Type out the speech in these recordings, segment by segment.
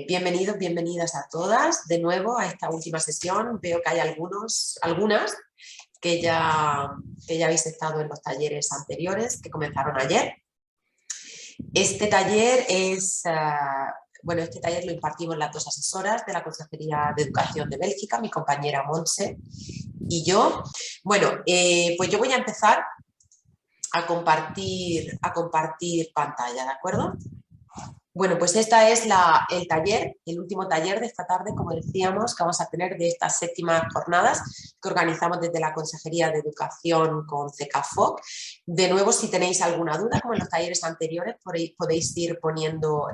Bienvenidos, bienvenidas a todas de nuevo a esta última sesión. Veo que hay algunas que ya habéis estado en los talleres anteriores que comenzaron ayer. Este taller este taller lo impartimos las dos asesoras de la Consejería de Educación de Bélgica, mi compañera Montse y yo. Bueno, pues yo voy a empezar a compartir pantalla, ¿de acuerdo? Bueno, pues esta es el último taller de esta tarde, como decíamos, que vamos a tener de estas 7ª jornadas que organizamos desde la Consejería de Educación con CECAFOC. De nuevo, si tenéis alguna duda, como en los talleres anteriores, podéis ir poniendo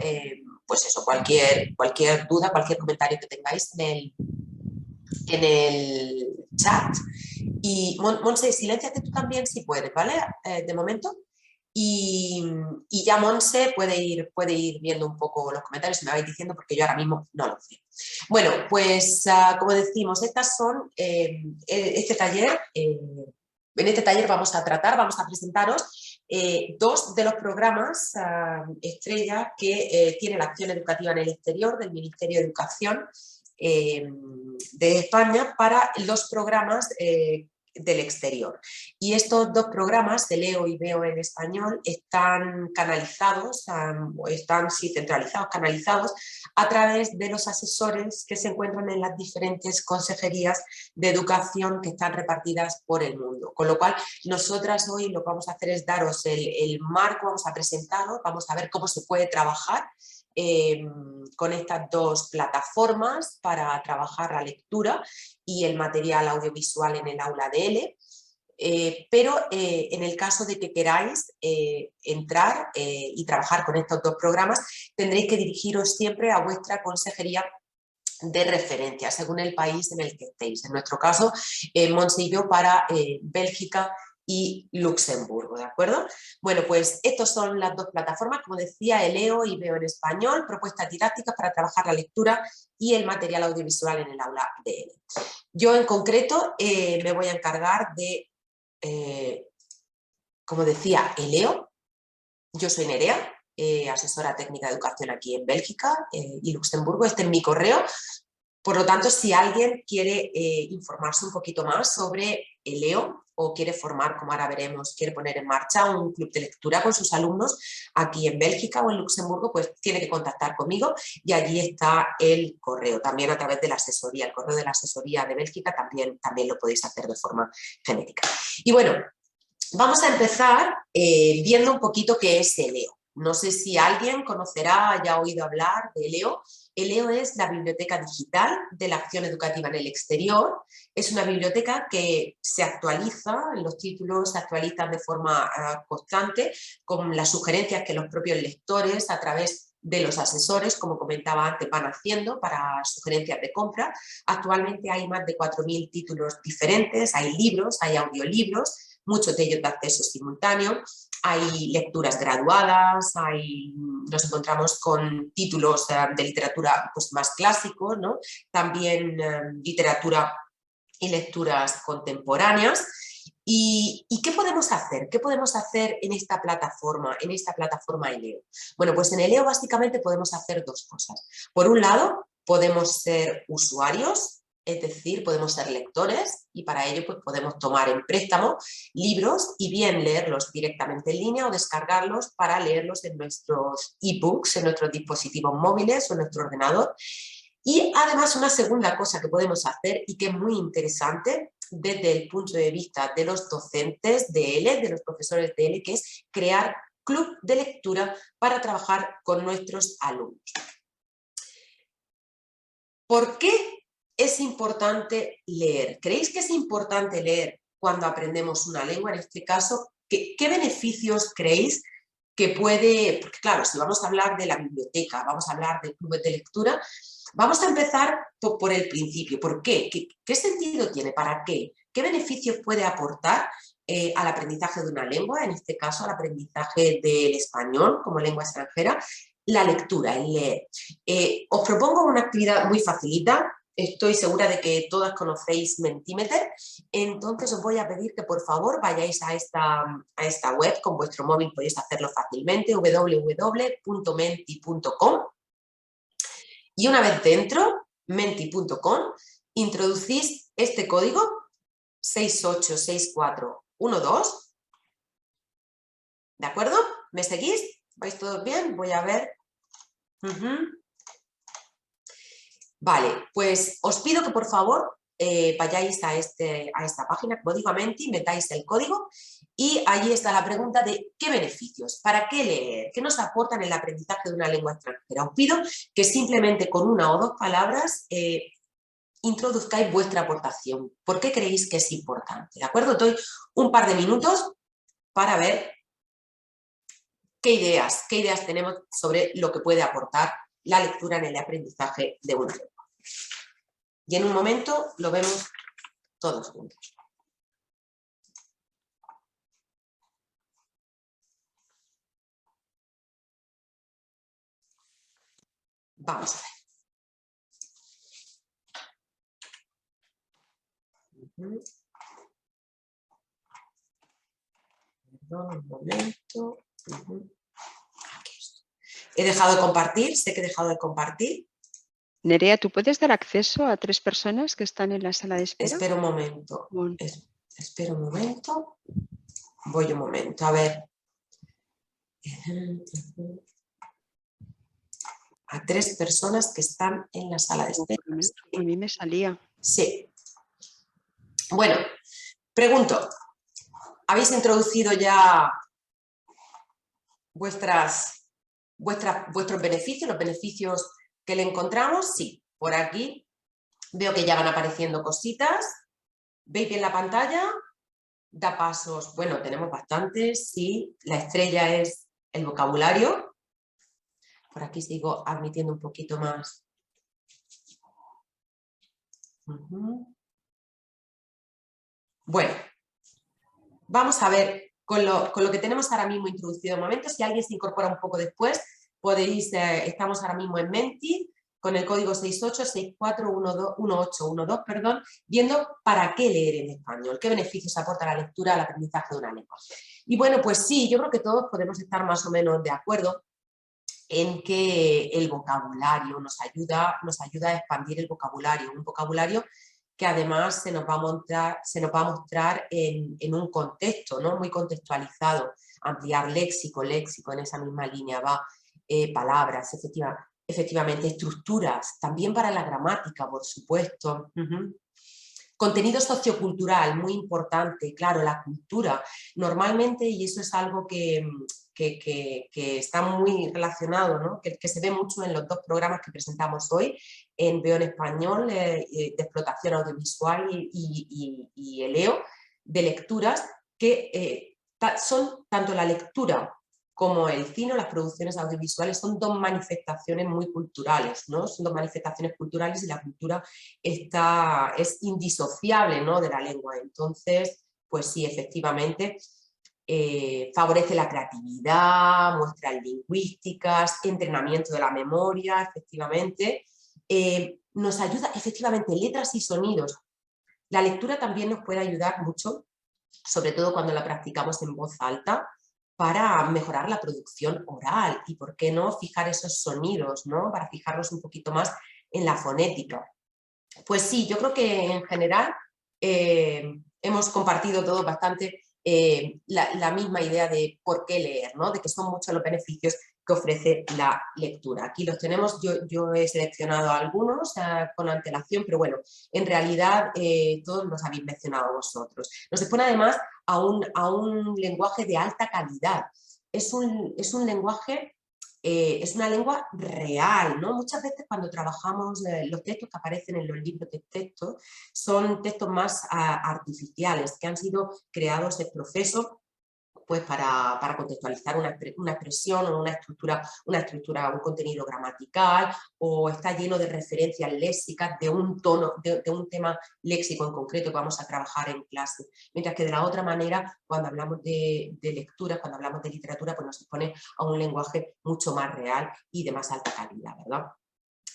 cualquier duda, cualquier comentario que tengáis en el chat. Y Montse, silénciate tú también si puedes, ¿vale? De momento. Y ya Montse puede ir viendo un poco los comentarios y me vais diciendo porque yo ahora mismo no lo sé. Bueno, pues como decimos, estas son este taller. En este taller vamos a presentaros dos de los programas estrella que tiene la acción educativa en el exterior del Ministerio de Educación de España para los programas del exterior. Y estos dos programas, de Leo y Veo en español, están canalizados, canalizados a través de los asesores que se encuentran en las diferentes consejerías de educación que están repartidas por el mundo. Con lo cual, nosotras hoy lo que vamos a hacer es daros el marco, vamos a presentarlo, vamos a ver cómo se puede trabajar con estas dos plataformas para trabajar la lectura y el material audiovisual en el aula de L. Pero en el caso de que queráis entrar y trabajar con estos dos programas, tendréis que dirigiros siempre a vuestra consejería de referencia, según el país en el que estéis. En nuestro caso, Montse y yo para Bélgica y Luxemburgo, ¿de acuerdo? Bueno, pues estas son las dos plataformas, como decía, Leo y Veo en español, propuestas didácticas para trabajar la lectura y el material audiovisual en el aula de L. Yo en concreto me voy a encargar de, como decía, Leo. Yo soy Nerea, asesora técnica de educación aquí en Bélgica y Luxemburgo. Este es mi correo. Por lo tanto, si alguien quiere informarse un poquito más sobre Leo o quiere formar, como ahora veremos, quiere poner en marcha un club de lectura con sus alumnos aquí en Bélgica o en Luxemburgo, pues tiene que contactar conmigo y allí está el correo, también a través de la asesoría, el correo de la asesoría de Bélgica también lo podéis hacer de forma genérica. Y bueno, vamos a empezar viendo un poquito qué es Leo. No sé si alguien conocerá, haya oído hablar de Leo. Leo es la biblioteca digital de la acción educativa en el exterior. Es una biblioteca que se actualiza, los títulos se actualizan de forma constante con las sugerencias que los propios lectores a través de los asesores, como comentaba antes, van haciendo para sugerencias de compra. Actualmente hay más de 4.000 títulos diferentes, hay libros, hay audiolibros, muchos de ellos de acceso simultáneo, hay lecturas graduadas, nos encontramos con títulos de literatura pues, más clásicos, ¿no? También literatura y lecturas contemporáneas. ¿Y qué podemos hacer? ¿Qué podemos hacer en esta plataforma Leo? Bueno, pues en Leo básicamente podemos hacer dos cosas. Por un lado, podemos ser usuarios, es decir, podemos ser lectores y para ello pues, podemos tomar en préstamo libros y bien leerlos directamente en línea o descargarlos para leerlos en nuestros ebooks, en nuestros dispositivos móviles o en nuestro ordenador. Y además una segunda cosa que podemos hacer y que es muy interesante desde el punto de vista de los docentes de L, de los profesores de L, que es crear club de lectura para trabajar con nuestros alumnos. ¿Por qué es importante leer? ¿Creéis que es importante leer cuando aprendemos una lengua? En este caso, ¿qué beneficios creéis que puede? Porque claro, si vamos a hablar de la biblioteca, vamos a hablar de clubes de lectura, vamos a empezar por el principio. ¿Por qué? ¿Qué sentido tiene? ¿Para qué? ¿Qué beneficios puede aportar al aprendizaje de una lengua? En este caso, al aprendizaje del español como lengua extranjera. La lectura, el leer. Os propongo una actividad muy facilita. Estoy segura de que todas conocéis Mentimeter, entonces os voy a pedir que por favor vayáis a esta web, con vuestro móvil podéis hacerlo fácilmente, www.menti.com. Y una vez dentro, menti.com, introducís este código 686412, ¿de acuerdo? ¿Me seguís? ¿Vais todos bien? Voy a ver. Vale, pues os pido que por favor vayáis a esta página, como digo, a Menti, metáis el código y allí está la pregunta de ¿qué beneficios? ¿Para qué leer? ¿Qué nos aportan el aprendizaje de una lengua extranjera? Os pido que simplemente con una o dos palabras introduzcáis vuestra aportación. ¿Por qué creéis que es importante? ¿De acuerdo? Doy un par de minutos para ver qué ideas tenemos sobre lo que puede aportar la lectura en el aprendizaje de una lengua. Y en un momento lo vemos todos juntos. Vamos a ver. Perdón, un momento. Aquí estoy. He dejado de compartir, sé que he dejado de compartir. Nerea, ¿tú puedes dar acceso a 3 personas que están en la sala de espera? Espera un momento. Bueno. Espera un momento. Voy un momento, a ver. A 3 personas que están en la sala de espera. A mí me salía. Sí. Bueno, pregunto, ¿habéis introducido ya vuestros beneficios, los beneficios que le encontramos? Sí, por aquí veo que ya van apareciendo cositas. ¿Veis bien la pantalla? Da pasos, bueno, tenemos bastantes, sí. La estrella es el vocabulario. Por aquí sigo admitiendo un poquito más. Bueno, vamos a ver con lo que tenemos ahora mismo introducido de momento. Si alguien se incorpora un poco después, podéis, estamos ahora mismo en Menti, con el código 68641812, perdón, viendo para qué leer en español, qué beneficios aporta la lectura al aprendizaje de una lengua. Y bueno, pues sí, yo creo que todos podemos estar más o menos de acuerdo en que el vocabulario nos ayuda a expandir el vocabulario, un vocabulario que además se nos va a mostrar en un contexto, ¿no? Muy contextualizado, ampliar léxico, en esa misma línea va, palabras, efectivamente, estructuras, también para la gramática, por supuesto. Contenido sociocultural, muy importante, claro, la cultura. Normalmente, y eso es algo que está muy relacionado, ¿no? que se ve mucho en los dos programas que presentamos hoy, en Veo en Español, de explotación audiovisual y ELEO, de lecturas, que son tanto la lectura como el cine o las producciones audiovisuales son dos manifestaciones muy culturales, ¿no? Son dos manifestaciones culturales y la cultura es indisociable, ¿no? de la lengua. Entonces, pues sí, efectivamente, favorece la creatividad, muestras lingüísticas, entrenamiento de la memoria, efectivamente. Nos ayuda, efectivamente, letras y sonidos. La lectura también nos puede ayudar mucho, sobre todo cuando la practicamos en voz alta, para mejorar la producción oral y, ¿por qué no?, fijar esos sonidos, ¿no?, para fijarnos un poquito más en la fonética. Pues sí, yo creo que en general hemos compartido todos bastante la misma idea de por qué leer, ¿no?, de que son muchos los beneficios que ofrece la lectura. Aquí los tenemos, yo he seleccionado algunos con antelación, pero bueno, en realidad todos los habéis mencionado vosotros. Nos expone además a un lenguaje de alta calidad. Es un lenguaje, es una lengua real, ¿no? Muchas veces cuando trabajamos los textos que aparecen en los libros de texto son textos más artificiales, que han sido creados ex professo, pues para contextualizar una expresión o una estructura, un contenido gramatical, o está lleno de referencias léxicas de un tono, de un tema léxico en concreto que vamos a trabajar en clase. Mientras que de la otra manera, cuando hablamos de lectura, cuando hablamos de literatura, pues nos expone a un lenguaje mucho más real y de más alta calidad, ¿verdad?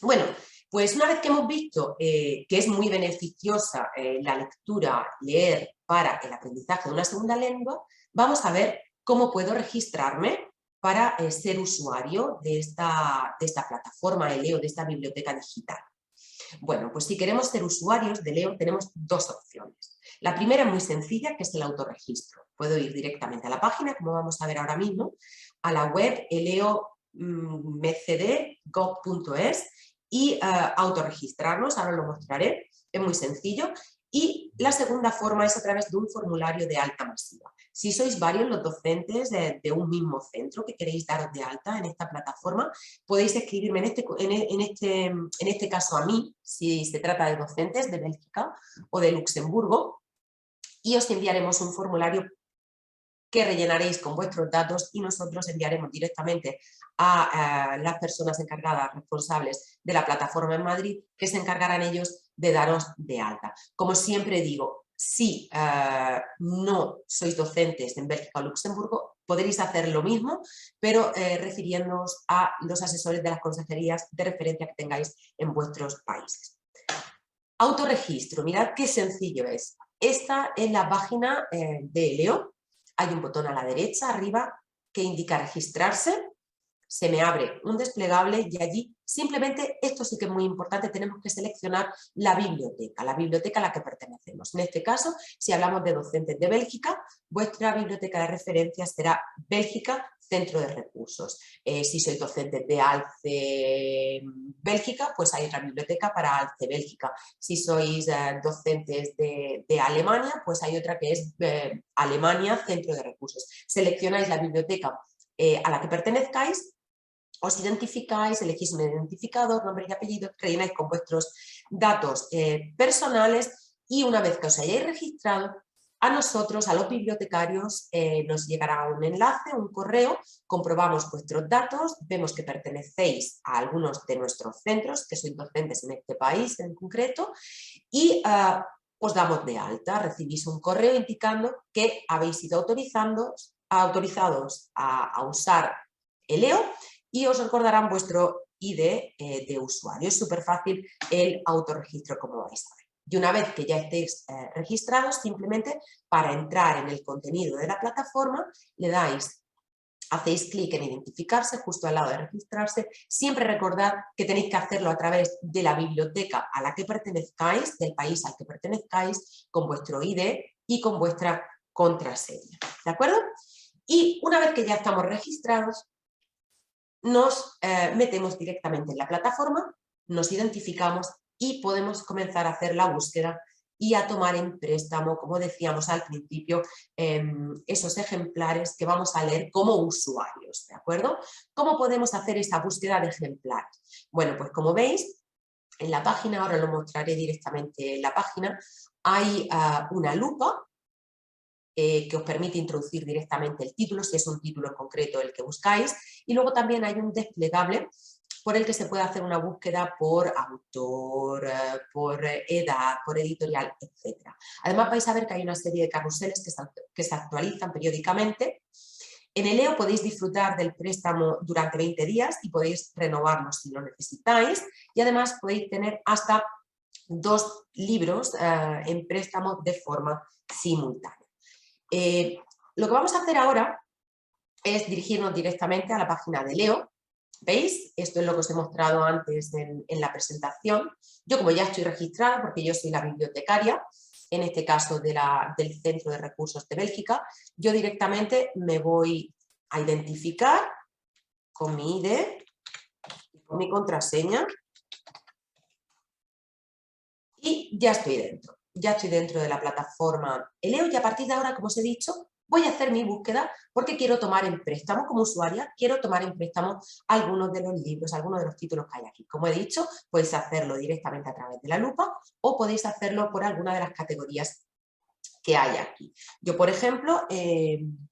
Bueno, pues una vez que hemos visto que es muy beneficiosa la lectura, leer para el aprendizaje de una segunda lengua, vamos a ver cómo puedo registrarme para ser usuario de esta plataforma de Leo, de esta biblioteca digital? Bueno, pues si queremos ser usuarios de Leo tenemos dos opciones. La primera es muy sencilla, que es el autorregistro. Puedo ir directamente a la página, como vamos a ver ahora mismo, a la web leomcd.gov.es y autorregistrarnos, ahora lo mostraré, es muy sencillo. Y la segunda forma es a través de un formulario de alta masiva. Si sois varios los docentes de un mismo centro que queréis daros de alta en esta plataforma, podéis escribirme en este caso a mí, si se trata de docentes de Bélgica o de Luxemburgo, y os enviaremos un formulario que rellenaréis con vuestros datos y nosotros enviaremos directamente a las personas encargadas, responsables de la plataforma en Madrid, que se encargarán ellos de daros de alta. Como siempre digo, si no sois docentes en Bélgica o Luxemburgo, podréis hacer lo mismo, pero refiriéndoos a los asesores de las consejerías de referencia que tengáis en vuestros países. Autorregistro, mirad qué sencillo es. Esta es la página de Leo. Hay un botón a la derecha, arriba, que indica registrarse. Se me abre un desplegable y allí simplemente, esto sí que es muy importante, tenemos que seleccionar la biblioteca a la que pertenecemos. En este caso, si hablamos de docentes de Bélgica, vuestra biblioteca de referencia será Bélgica Centro de Recursos. Si sois docentes de ALCE Bélgica, pues hay otra biblioteca para ALCE Bélgica. Si sois docentes de Alemania, pues hay otra que es Alemania Centro de Recursos. Seleccionáis la biblioteca a la que pertenezcáis, os identificáis, elegís un identificador, nombre y apellido, rellenáis con vuestros datos personales y una vez que os hayáis registrado, a nosotros, a los bibliotecarios, nos llegará un enlace, un correo, comprobamos vuestros datos, vemos que pertenecéis a algunos de nuestros centros, que sois docentes en este país en concreto, y os damos de alta, recibís un correo indicando que habéis sido autorizados a usar el Leo y os recordarán vuestro ID de usuario. Es súper fácil el autorregistro, como vais a ver. Y una vez que ya estéis registrados, simplemente para entrar en el contenido de la plataforma, le dais, hacéis clic en identificarse justo al lado de registrarse. Siempre recordad que tenéis que hacerlo a través de la biblioteca a la que pertenezcáis, del país al que pertenezcáis, con vuestro ID y con vuestra contraseña. ¿De acuerdo? Y una vez que ya estamos registrados, nos metemos directamente en la plataforma, nos identificamos y podemos comenzar a hacer la búsqueda y a tomar en préstamo, como decíamos al principio, esos ejemplares que vamos a leer como usuarios, ¿de acuerdo? ¿Cómo podemos hacer esta búsqueda de ejemplares? Bueno, pues como veis, en la página, ahora lo mostraré directamente en la página, hay una lupa que os permite introducir directamente el título, si es un título en concreto el que buscáis, y luego también hay un desplegable por el que se puede hacer una búsqueda por autor, por edad, por editorial, etc. Además vais a ver que hay una serie de carruseles que se actualizan periódicamente. En el Leo podéis disfrutar del préstamo durante 20 días y podéis renovarlo si lo necesitáis, y además podéis tener hasta 2 libros en préstamo de forma simultánea. Lo que vamos a hacer ahora es dirigirnos directamente a la página de Leo. ¿Veis? Esto es lo que os he mostrado antes en la presentación. Yo, como ya estoy registrada, porque yo soy la bibliotecaria, en este caso del Centro de Recursos de Bélgica, yo directamente me voy a identificar con mi ID y con mi contraseña y ya estoy dentro. Ya estoy dentro de la plataforma Leo y a partir de ahora, como os he dicho, voy a hacer mi búsqueda porque quiero tomar en préstamo, como usuaria, quiero tomar en préstamo algunos de los libros, algunos de los títulos que hay aquí. Como he dicho, podéis hacerlo directamente a través de la lupa o podéis hacerlo por alguna de las categorías que hay aquí. Yo, por ejemplo,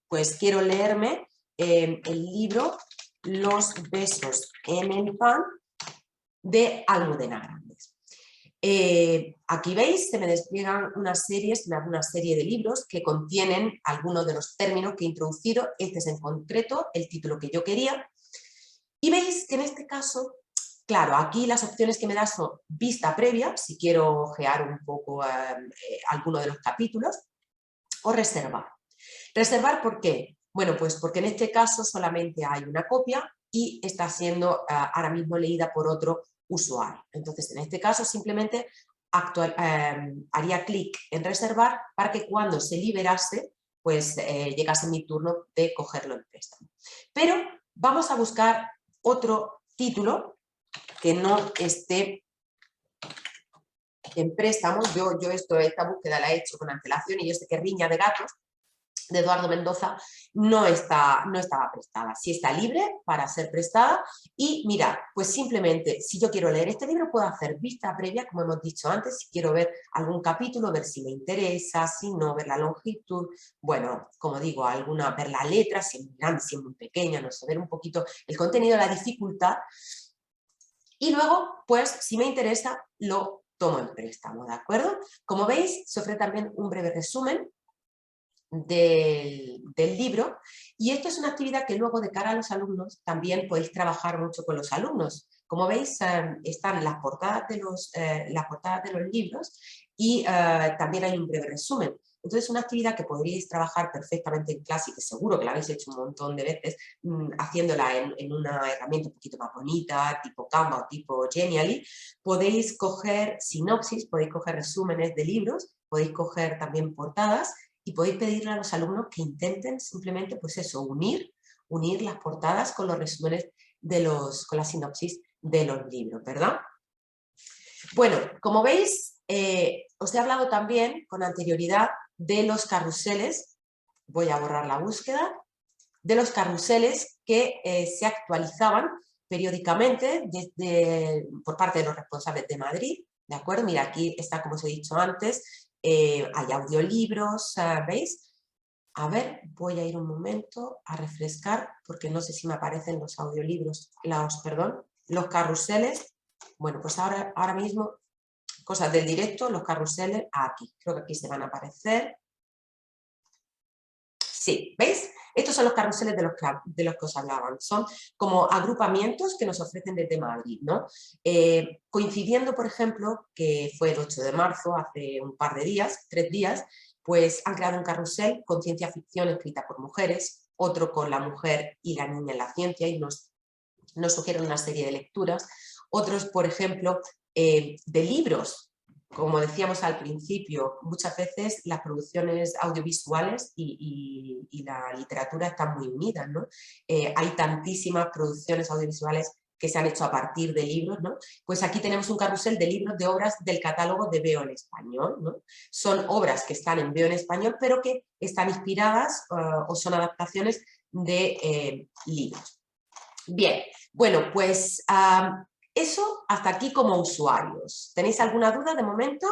pues quiero leerme el libro Los besos en el pan de Almudena Grandes. Aquí veis, se me despliegan una serie de libros que contienen algunos de los términos que he introducido. Este es en concreto el título que yo quería. Y veis que en este caso, claro, aquí las opciones que me da son vista previa, si quiero ojear un poco alguno de los capítulos, o reservar. ¿Reservar por qué? Bueno, pues porque en este caso solamente hay una copia y está siendo ahora mismo leída por otro usuario. Entonces, en este caso simplemente haría clic en reservar para que cuando se liberase, pues llegase mi turno de cogerlo en préstamo. Pero vamos a buscar otro título que no esté en préstamo. Yo esta búsqueda la he hecho con antelación y yo sé que Riña de Gatos, de Eduardo Mendoza, no estaba prestada. Sí está libre para ser prestada y mira, pues simplemente si yo quiero leer este libro puedo hacer vista previa, como hemos dicho antes, si quiero ver algún capítulo, ver si me interesa, si no, ver la longitud, bueno, como digo, ver la letra, si es muy grande, si es muy pequeña, no sé, ver un poquito el contenido, la dificultad y luego, pues, si me interesa, lo tomo en préstamo, ¿de acuerdo? Como veis, se ofrece también un breve resumen del libro y esto es una actividad que luego de cara a los alumnos también podéis trabajar mucho con los alumnos. Como veis están las portadas de los libros y también hay un breve resumen. Entonces es una actividad que podríais trabajar perfectamente en clase y que seguro que la habéis hecho un montón de veces haciéndola en una herramienta un poquito más bonita, tipo Canva o tipo Genially. Podéis coger sinopsis, podéis coger resúmenes de libros, podéis coger también portadas y podéis pedirle a los alumnos que intenten simplemente, pues eso, unir las portadas con los resúmenes con la sinopsis de los libros, ¿verdad? Bueno, como veis, os he hablado también con anterioridad de los carruseles, voy a borrar la búsqueda, de los carruseles que se actualizaban periódicamente por parte de los responsables de Madrid, ¿de acuerdo? Mira, aquí está, como os he dicho antes, hay audiolibros, ¿veis? A ver, voy a ir un momento a refrescar, porque no sé si me aparecen los audiolibros, los carruseles. Bueno, pues ahora mismo, cosas del directo, los carruseles, aquí, creo que aquí se van a aparecer. Sí, ¿veis? Estos son los carruseles de los que os hablaban. Son como agrupamientos que nos ofrecen desde Madrid, ¿no? Coincidiendo, por ejemplo, que fue el 8 de marzo, hace un par de días, 3 días, pues han creado un carrusel con ciencia ficción escrita por mujeres, otro con la mujer y la niña en la ciencia y nos sugieren una serie de lecturas. Otros, por ejemplo, de libros. Como decíamos al principio, muchas veces las producciones audiovisuales y la literatura están muy unidas, ¿no? Hay tantísimas producciones audiovisuales que se han hecho a partir de libros, ¿no? Pues aquí tenemos un carrusel de libros de obras del catálogo de Veo en Español, ¿no? Son obras que están en Veo en Español, pero que están inspiradas o son adaptaciones de libros. Bien, bueno, pues eso hasta aquí como usuarios. ¿Tenéis alguna duda de momento?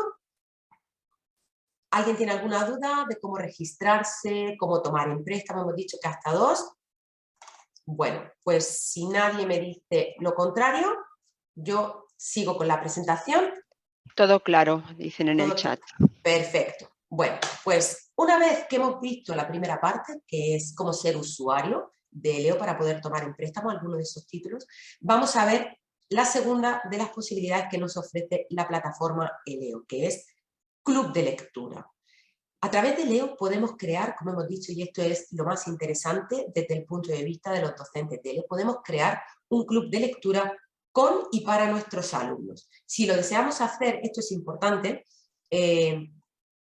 ¿Alguien tiene alguna duda de cómo registrarse, cómo tomar en préstamo? Hemos dicho que hasta 2. Bueno, pues si nadie me dice lo contrario, yo sigo con la presentación. Todo claro, dicen en el Todo chat. perfecto. Bueno, pues una vez que hemos visto la primera parte, que es cómo ser usuario de Leo para poder tomar en préstamo alguno de esos títulos, vamos a ver la segunda de las posibilidades que nos ofrece la plataforma Leo, que es Club de Lectura. A través de Leo podemos crear, como hemos dicho, y esto es lo más interesante desde el punto de vista de los docentes de Leo, podemos crear un club de lectura con y para nuestros alumnos. Si lo deseamos hacer, esto es importante,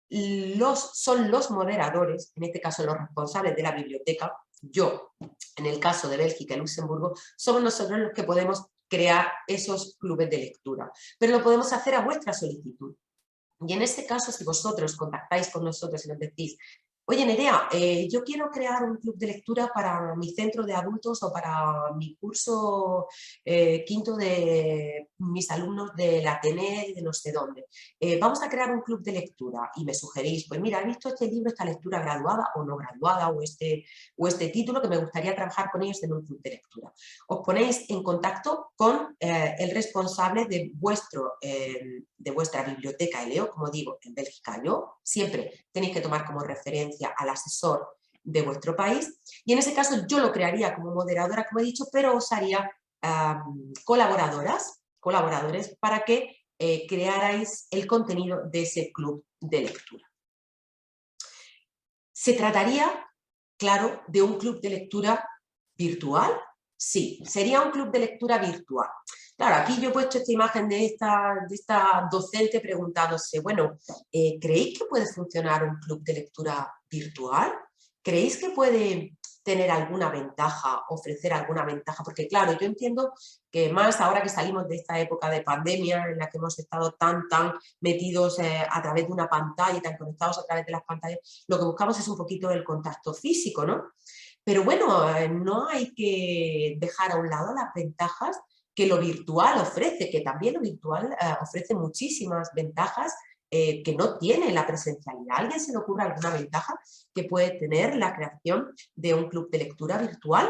son los moderadores, en este caso los responsables de la biblioteca, yo, en el caso de Bélgica y Luxemburgo, somos nosotros los que podemos crear esos clubes de lectura, pero lo podemos hacer a vuestra solicitud. Y en este caso, si vosotros contactáis con nosotros y nos decís, oye Nerea, yo quiero crear un club de lectura para mi centro de adultos o para mi curso quinto de mis alumnos de la Atenea y de no sé dónde. Vamos a crear un club de lectura y me sugerís, pues mira, he visto este libro, esta lectura graduada o no graduada o este título que me gustaría trabajar con ellos en un club de lectura. Os ponéis en contacto con el responsable de vuestra biblioteca Leo, como digo, en Bélgica yo, siempre tenéis que tomar como referencia al asesor de vuestro país y en ese caso yo lo crearía como moderadora, como he dicho, pero os haría colaboradores para que crearais el contenido de ese club de lectura. Se trataría, claro, de un club de lectura virtual. Sí, sería un club de lectura virtual. Claro, aquí yo he puesto esta imagen de esta docente preguntándose, bueno, ¿creéis que puede funcionar un club de lectura virtual? ¿Creéis que puede tener alguna ventaja, ofrecer alguna ventaja? Porque claro, yo entiendo que más ahora que salimos de esta época de pandemia en la que hemos estado tan metidos a través de una pantalla y tan conectados a través de las pantallas, lo que buscamos es un poquito el contacto físico, ¿no? Pero bueno, no hay que dejar a un lado las ventajas que lo virtual ofrece, que también lo virtual ofrece muchísimas ventajas que no tiene la presencialidad. ¿A alguien se le ocurre alguna ventaja que puede tener la creación de un club de lectura virtual?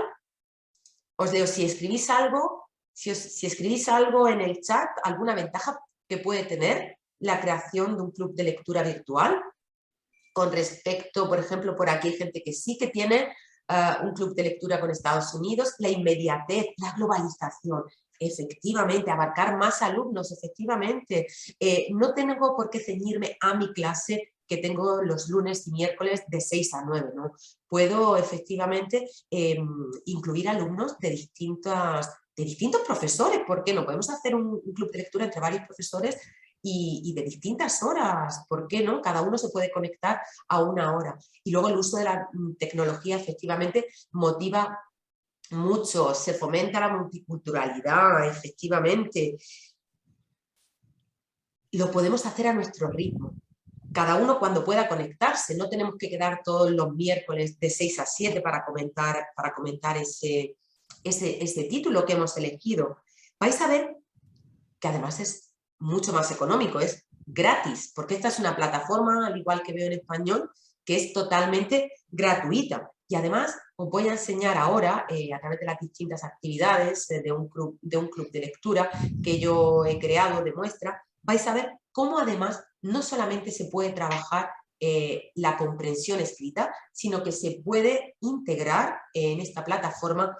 Os leo, si escribís algo, si escribís algo en el chat, alguna ventaja que puede tener la creación de un club de lectura virtual. Con respecto, por ejemplo, por aquí hay gente que sí que tiene un club de lectura con Estados Unidos, la inmediatez, la globalización, efectivamente, abarcar más alumnos, efectivamente. No tengo por qué ceñirme a mi clase que tengo los lunes y miércoles de 6 a 9, ¿no? Puedo efectivamente incluir alumnos de distintos profesores, ¿por qué no? Podemos hacer un club de lectura entre varios profesores y de distintas horas, ¿por qué no? Cada uno se puede conectar a una hora. Y luego el uso de la tecnología efectivamente motiva mucho, se fomenta la multiculturalidad, efectivamente. Lo podemos hacer a nuestro ritmo. Cada uno cuando pueda conectarse, no tenemos que quedar todos los miércoles de 6 a 7 para comentar ese título que hemos elegido. Vais a ver que además es mucho más económico, es gratis, porque esta es una plataforma, al igual que veo en español, que es totalmente gratuita. Y además os voy a enseñar ahora, a través de las distintas actividades de un club de lectura que yo he creado de muestra, vais a ver cómo además no solamente se puede trabajar la comprensión escrita, sino que se puede integrar en esta plataforma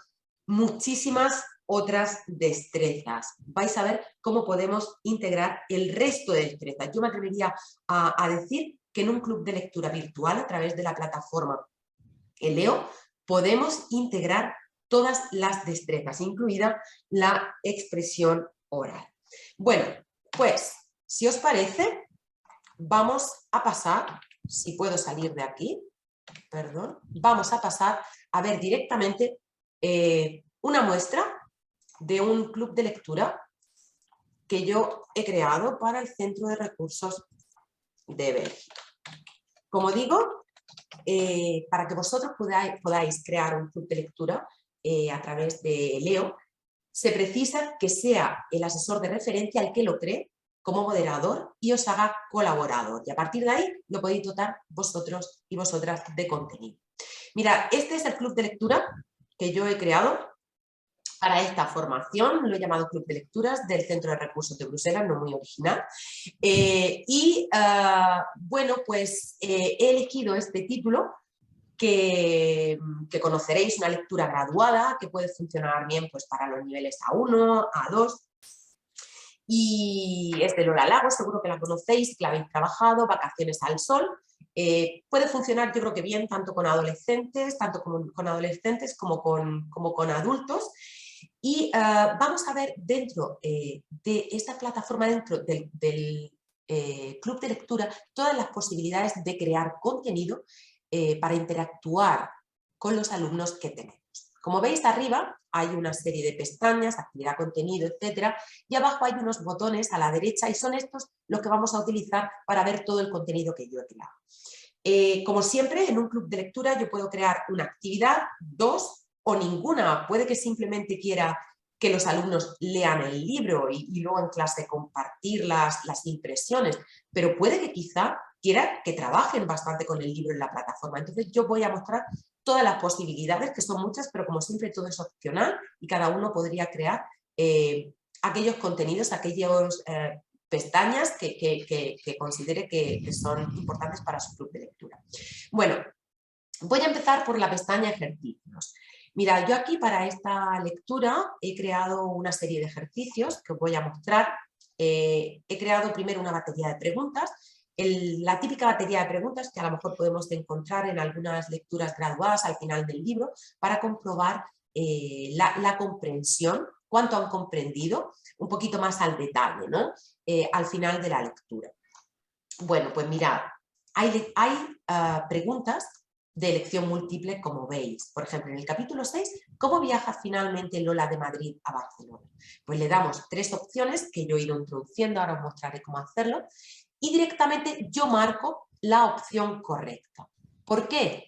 muchísimas otras destrezas. Vais a ver cómo podemos integrar el resto de destrezas. Yo me atrevería a decir que en un club de lectura virtual a través de la plataforma Leo podemos integrar todas las destrezas, incluida la expresión oral. Bueno, pues si os parece, vamos a pasar, si puedo salir de aquí, perdón, vamos a pasar a ver directamente una muestra de un club de lectura que yo he creado para el Centro de Recursos de Bélgica. Como digo, para que vosotros podáis crear un club de lectura a través de Leo, se precisa que sea el asesor de referencia el que lo cree como moderador y os haga colaborador. Y a partir de ahí lo podéis dotar vosotros y vosotras de contenido. Mira, este es el club de lectura que yo he creado para esta formación, lo he llamado Club de Lecturas del Centro de Recursos de Bruselas, no muy original. Bueno, pues he elegido este título que conoceréis, una lectura graduada que puede funcionar bien pues, para los niveles A1, A2. Y es de Lola Lagos, seguro que la conocéis, que la habéis trabajado, Vacaciones al Sol. Puede funcionar yo creo que bien tanto con adolescentes, como con adultos. Y vamos a ver dentro de esta plataforma, dentro del club de lectura, todas las posibilidades de crear contenido para interactuar con los alumnos que tenemos. Como veis arriba hay una serie de pestañas, actividad, contenido, etcétera, y abajo hay unos botones a la derecha y son estos los que vamos a utilizar para ver todo el contenido que yo he creado. Como siempre, en un club de lectura yo puedo crear una actividad, dos o ninguna. Puede que simplemente quiera que los alumnos lean el libro y luego en clase compartir las impresiones, pero puede que quizá quiera que trabajen bastante con el libro en la plataforma. Entonces yo voy a mostrar todas las posibilidades, que son muchas, pero como siempre todo es opcional y cada uno podría crear aquellos contenidos, aquellos pestañas que considere que son importantes para su club de lectura. Bueno, voy a empezar por la pestaña ejercicios. Mira, yo aquí para esta lectura he creado una serie de ejercicios que os voy a mostrar. He creado primero una batería de preguntas la típica batería de preguntas que a lo mejor podemos encontrar en algunas lecturas graduadas al final del libro para comprobar la comprensión, cuánto han comprendido, un poquito más al detalle, ¿no? Al final de la lectura. Bueno, pues mirad, hay preguntas de elección múltiple, como veis. Por ejemplo, en el capítulo 6, ¿cómo viaja finalmente Lola de Madrid a Barcelona? Pues le damos 3 opciones que yo he ido introduciendo, ahora os mostraré cómo hacerlo, y directamente yo marco la opción correcta. ¿Por qué?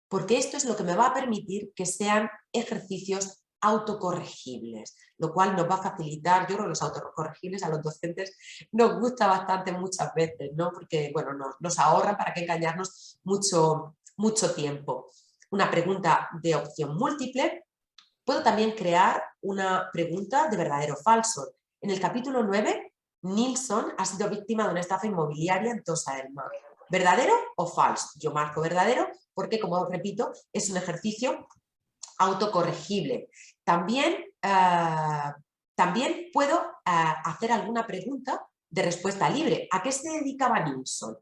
Porque esto es lo que me va a permitir que sean ejercicios autocorregibles, lo cual nos va a facilitar. Yo creo que los autocorregibles a los docentes nos gusta bastante muchas veces, ¿no? Porque bueno, nos ahorran, para qué engañarnos, mucho tiempo. Una pregunta de opción múltiple. Puedo también crear una pregunta de verdadero o falso. En el capítulo 9, Nilsson ha sido víctima de una estafa inmobiliaria en Tossa del Mar. ¿Verdadero o falso? Yo marco verdadero porque, como repito, es un ejercicio autocorregible. También puedo hacer alguna pregunta de respuesta libre. ¿A qué se dedicaba Nilsson?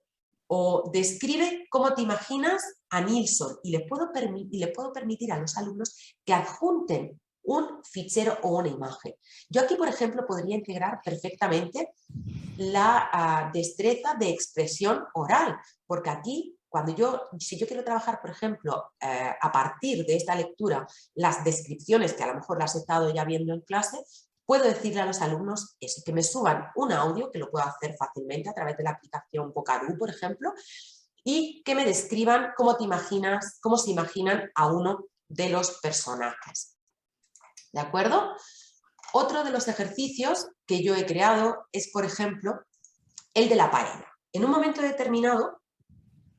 O describe cómo te imaginas a Nilsson, y les puedo permitir a los alumnos que adjunten un fichero o una imagen. Yo aquí, por ejemplo, podría integrar perfectamente la destreza de expresión oral, porque aquí, si yo quiero trabajar, por ejemplo, a partir de esta lectura, las descripciones que a lo mejor las he estado ya viendo en clase, puedo decirle a los alumnos eso, que me suban un audio, que lo puedo hacer fácilmente a través de la aplicación Vocadoo, por ejemplo, y que me describan cómo se imaginan a uno de los personajes. ¿De acuerdo? Otro de los ejercicios que yo he creado es, por ejemplo, el de la paella. En un momento determinado,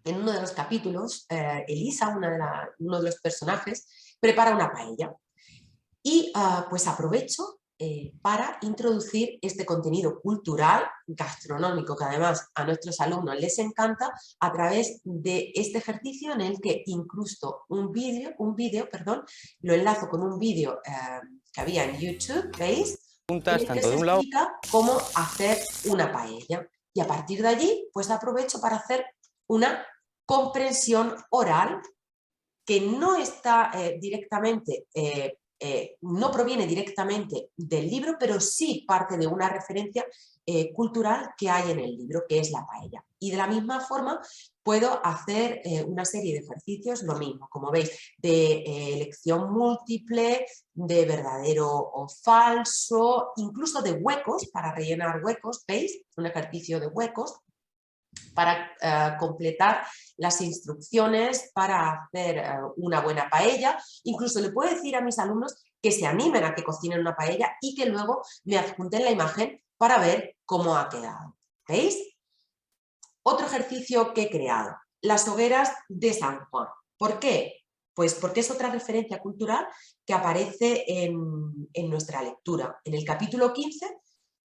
en uno de los capítulos, Elisa, uno de los personajes, prepara una paella. Y pues aprovecho para introducir este contenido cultural, gastronómico, que además a nuestros alumnos les encanta, a través de este ejercicio en el que incrusto un vídeo, lo enlazo con un vídeo que había en YouTube, ¿veis? En el que se explica cómo hacer una paella. Y a partir de allí, pues aprovecho para hacer una comprensión oral que no está no proviene directamente del libro, pero sí parte de una referencia cultural que hay en el libro, que es la paella. Y de la misma forma puedo hacer una serie de ejercicios, lo mismo, como veis, de elección múltiple, de verdadero o falso, incluso de huecos, para rellenar huecos, ¿veis? Un ejercicio de huecos para completar las instrucciones para hacer una buena paella. Incluso le puedo decir a mis alumnos que se animen a que cocinen una paella y que luego me adjunten la imagen para ver cómo ha quedado. ¿Veis? Otro ejercicio que he creado, las hogueras de San Juan. ¿Por qué? Pues porque es otra referencia cultural que aparece en nuestra lectura. En el capítulo 15,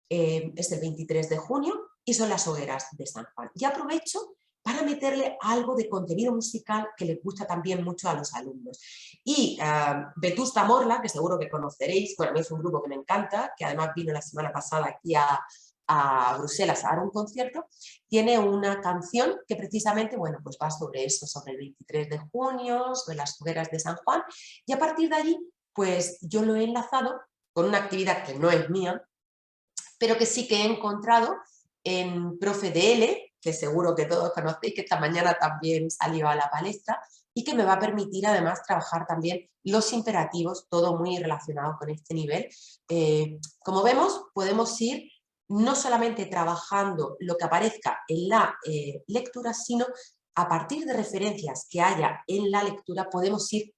es el 23 de junio, y son las hogueras de San Juan. Y aprovecho para meterle algo de contenido musical que les gusta también mucho a los alumnos. Y Vetusta Morla, que seguro que conoceréis, bueno, es un grupo que me encanta, que además vino la semana pasada aquí a Bruselas a dar un concierto, tiene una canción que precisamente, bueno, pues va sobre eso, sobre el 23 de junio, sobre las hogueras de San Juan, y a partir de allí, pues yo lo he enlazado con una actividad que no es mía, pero que sí que he encontrado en Profe DL, que seguro que todos conocéis, que esta mañana también salió a la palestra, y que me va a permitir además trabajar también los imperativos, todo muy relacionado con este nivel. Como vemos, podemos ir no solamente trabajando lo que aparezca en la lectura, sino a partir de referencias que haya en la lectura podemos ir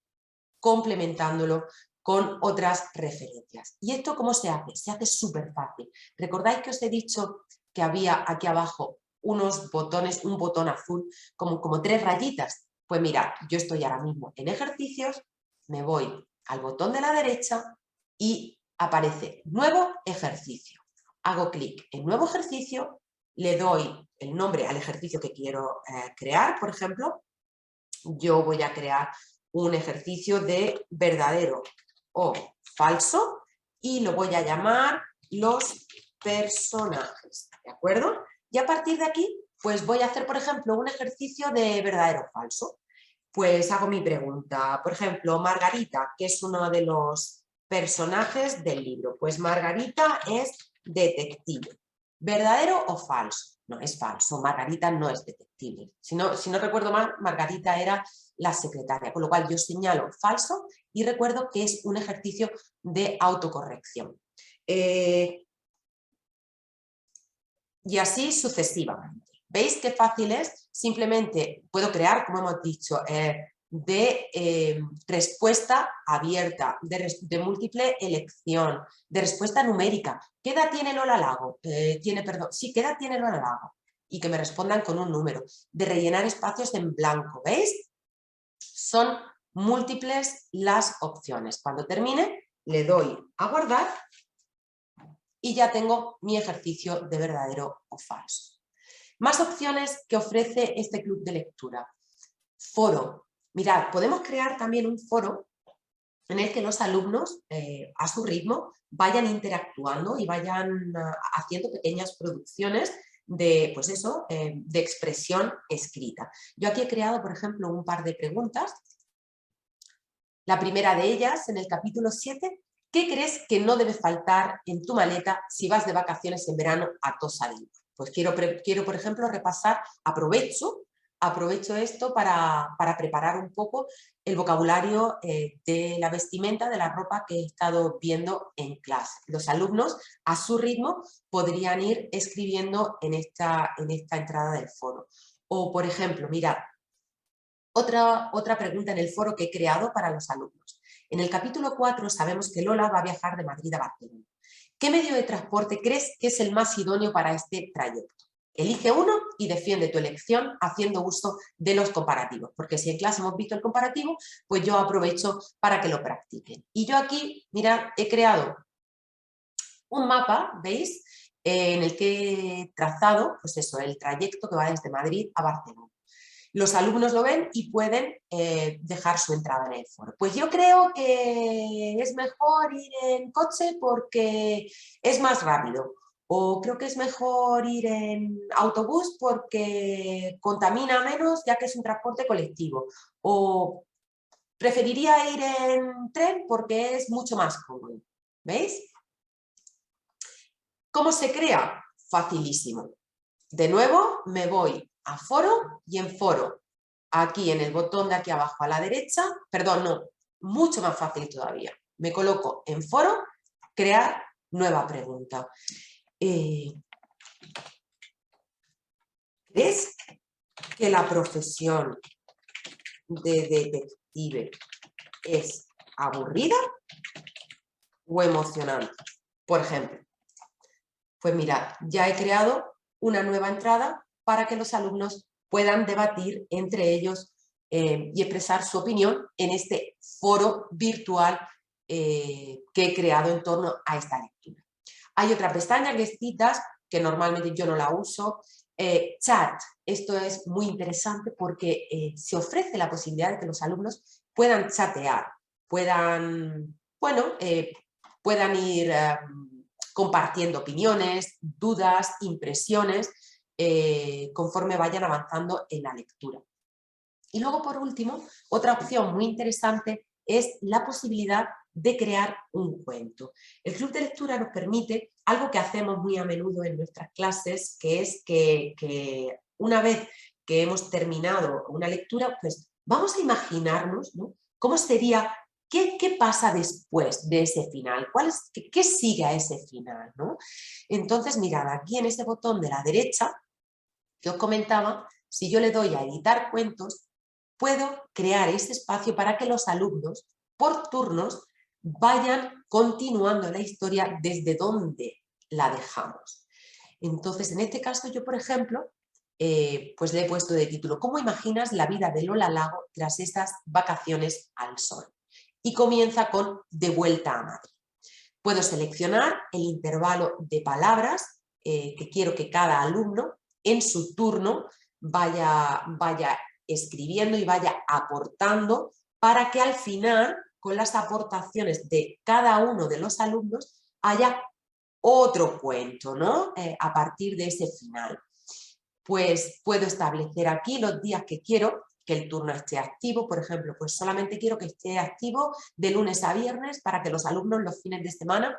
complementándolo con otras referencias. ¿Y esto cómo se hace? Se hace súper fácil. ¿Recordáis que os he dicho que había aquí abajo unos botones, un botón azul, como 3 rayitas? Pues mirad, yo estoy ahora mismo en ejercicios, me voy al botón de la derecha y aparece nuevo ejercicio. Hago clic en nuevo ejercicio, le doy el nombre al ejercicio que quiero crear, por ejemplo. Yo voy a crear un ejercicio de verdadero o falso y lo voy a llamar los personajes, ¿de acuerdo? Y a partir de aquí, pues voy a hacer, por ejemplo, un ejercicio de verdadero o falso. Pues hago mi pregunta. Por ejemplo, Margarita, que es uno de los personajes del libro. Pues Margarita es detective. ¿Verdadero o falso? No, es falso. Margarita no es detective. Si no recuerdo mal, Margarita era la secretaria. Con lo cual yo señalo falso y recuerdo que es un ejercicio de autocorrección. Y así sucesivamente. ¿Veis qué fácil es? Simplemente puedo crear, como hemos dicho, de respuesta abierta, de múltiple elección, de respuesta numérica. ¿Qué edad tiene Lola Lago? Sí, ¿qué edad tiene Lola Lago? Y que me respondan con un número. De rellenar espacios en blanco, ¿veis? Son múltiples las opciones. Cuando termine, le doy a guardar y ya tengo mi ejercicio de verdadero o falso. Más opciones que ofrece este club de lectura. Foro. Mirad, podemos crear también un foro en el que los alumnos, a su ritmo, vayan interactuando y vayan haciendo pequeñas producciones de, pues eso, de expresión escrita. Yo aquí he creado, por ejemplo, un par de preguntas. La primera de ellas, en el capítulo 7, ¿qué crees que no debe faltar en tu maleta si vas de vacaciones en verano a Tossa del Mar? Pues quiero, por ejemplo, repasar, aprovecho esto para preparar un poco el vocabulario de la vestimenta, de la ropa que he estado viendo en clase. Los alumnos, a su ritmo, podrían ir escribiendo en esta entrada del foro. O, por ejemplo, mirad, otra pregunta en el foro que he creado para los alumnos. En el capítulo 4 sabemos que Lola va a viajar de Madrid a Barcelona. ¿Qué medio de transporte crees que es el más idóneo para este trayecto? Elige uno y defiende tu elección haciendo uso de los comparativos, porque si en clase hemos visto el comparativo, pues yo aprovecho para que lo practiquen. Y yo aquí, mirad, he creado un mapa, ¿veis? En el que he trazado, pues eso, el trayecto que va desde Madrid a Barcelona. Los alumnos lo ven y pueden dejar su entrada en el foro. Pues yo creo que es mejor ir en coche porque es más rápido. O creo que es mejor ir en autobús porque contamina menos ya que es un transporte colectivo. O preferiría ir en tren porque es mucho más cómodo. ¿Veis? ¿Cómo se crea? Facilísimo. De nuevo me voy a foro y en foro, aquí en el botón de aquí abajo a la derecha, perdón, no, mucho más fácil todavía. Me coloco en foro, crear nueva pregunta. ¿Crees que la profesión de detective es aburrida o emocionante? Por ejemplo, pues mirad, ya he creado una nueva entrada para que los alumnos puedan debatir entre ellos y expresar su opinión en este foro virtual que he creado en torno a esta lectura. Hay otra pestaña que es citas, que normalmente yo no la uso. Chat, esto es muy interesante porque se ofrece la posibilidad de que los alumnos puedan chatear, puedan, bueno, puedan ir compartiendo opiniones, dudas, impresiones, conforme vayan avanzando en la lectura. Y luego, por último, otra opción muy interesante es la posibilidad de crear un cuento. El club de lectura nos permite algo que hacemos muy a menudo en nuestras clases, que es que una vez que hemos terminado una lectura, pues vamos a imaginarnos, ¿no?, cómo sería, qué pasa después de ese final, qué sigue a ese final, ¿no? Entonces, mirad, aquí en este botón de la derecha que os comentaba, si yo le doy a editar cuentos, puedo crear este espacio para que los alumnos, por turnos, vayan continuando la historia desde donde la dejamos. Entonces, en este caso, yo, por ejemplo, pues le he puesto de título ¿Cómo imaginas la vida de Lola Lago tras estas vacaciones al sol? Y comienza con De vuelta a Madrid. Puedo seleccionar el intervalo de palabras que quiero que cada alumno en su turno vaya escribiendo y vaya aportando para que al final, con las aportaciones de cada uno de los alumnos, haya otro cuento, ¿no? A partir de ese final. pues puedo establecer aquí los días que quiero que el turno esté activo. Por ejemplo, pues solamente quiero que esté activo de lunes a viernes para que los alumnos los fines de semana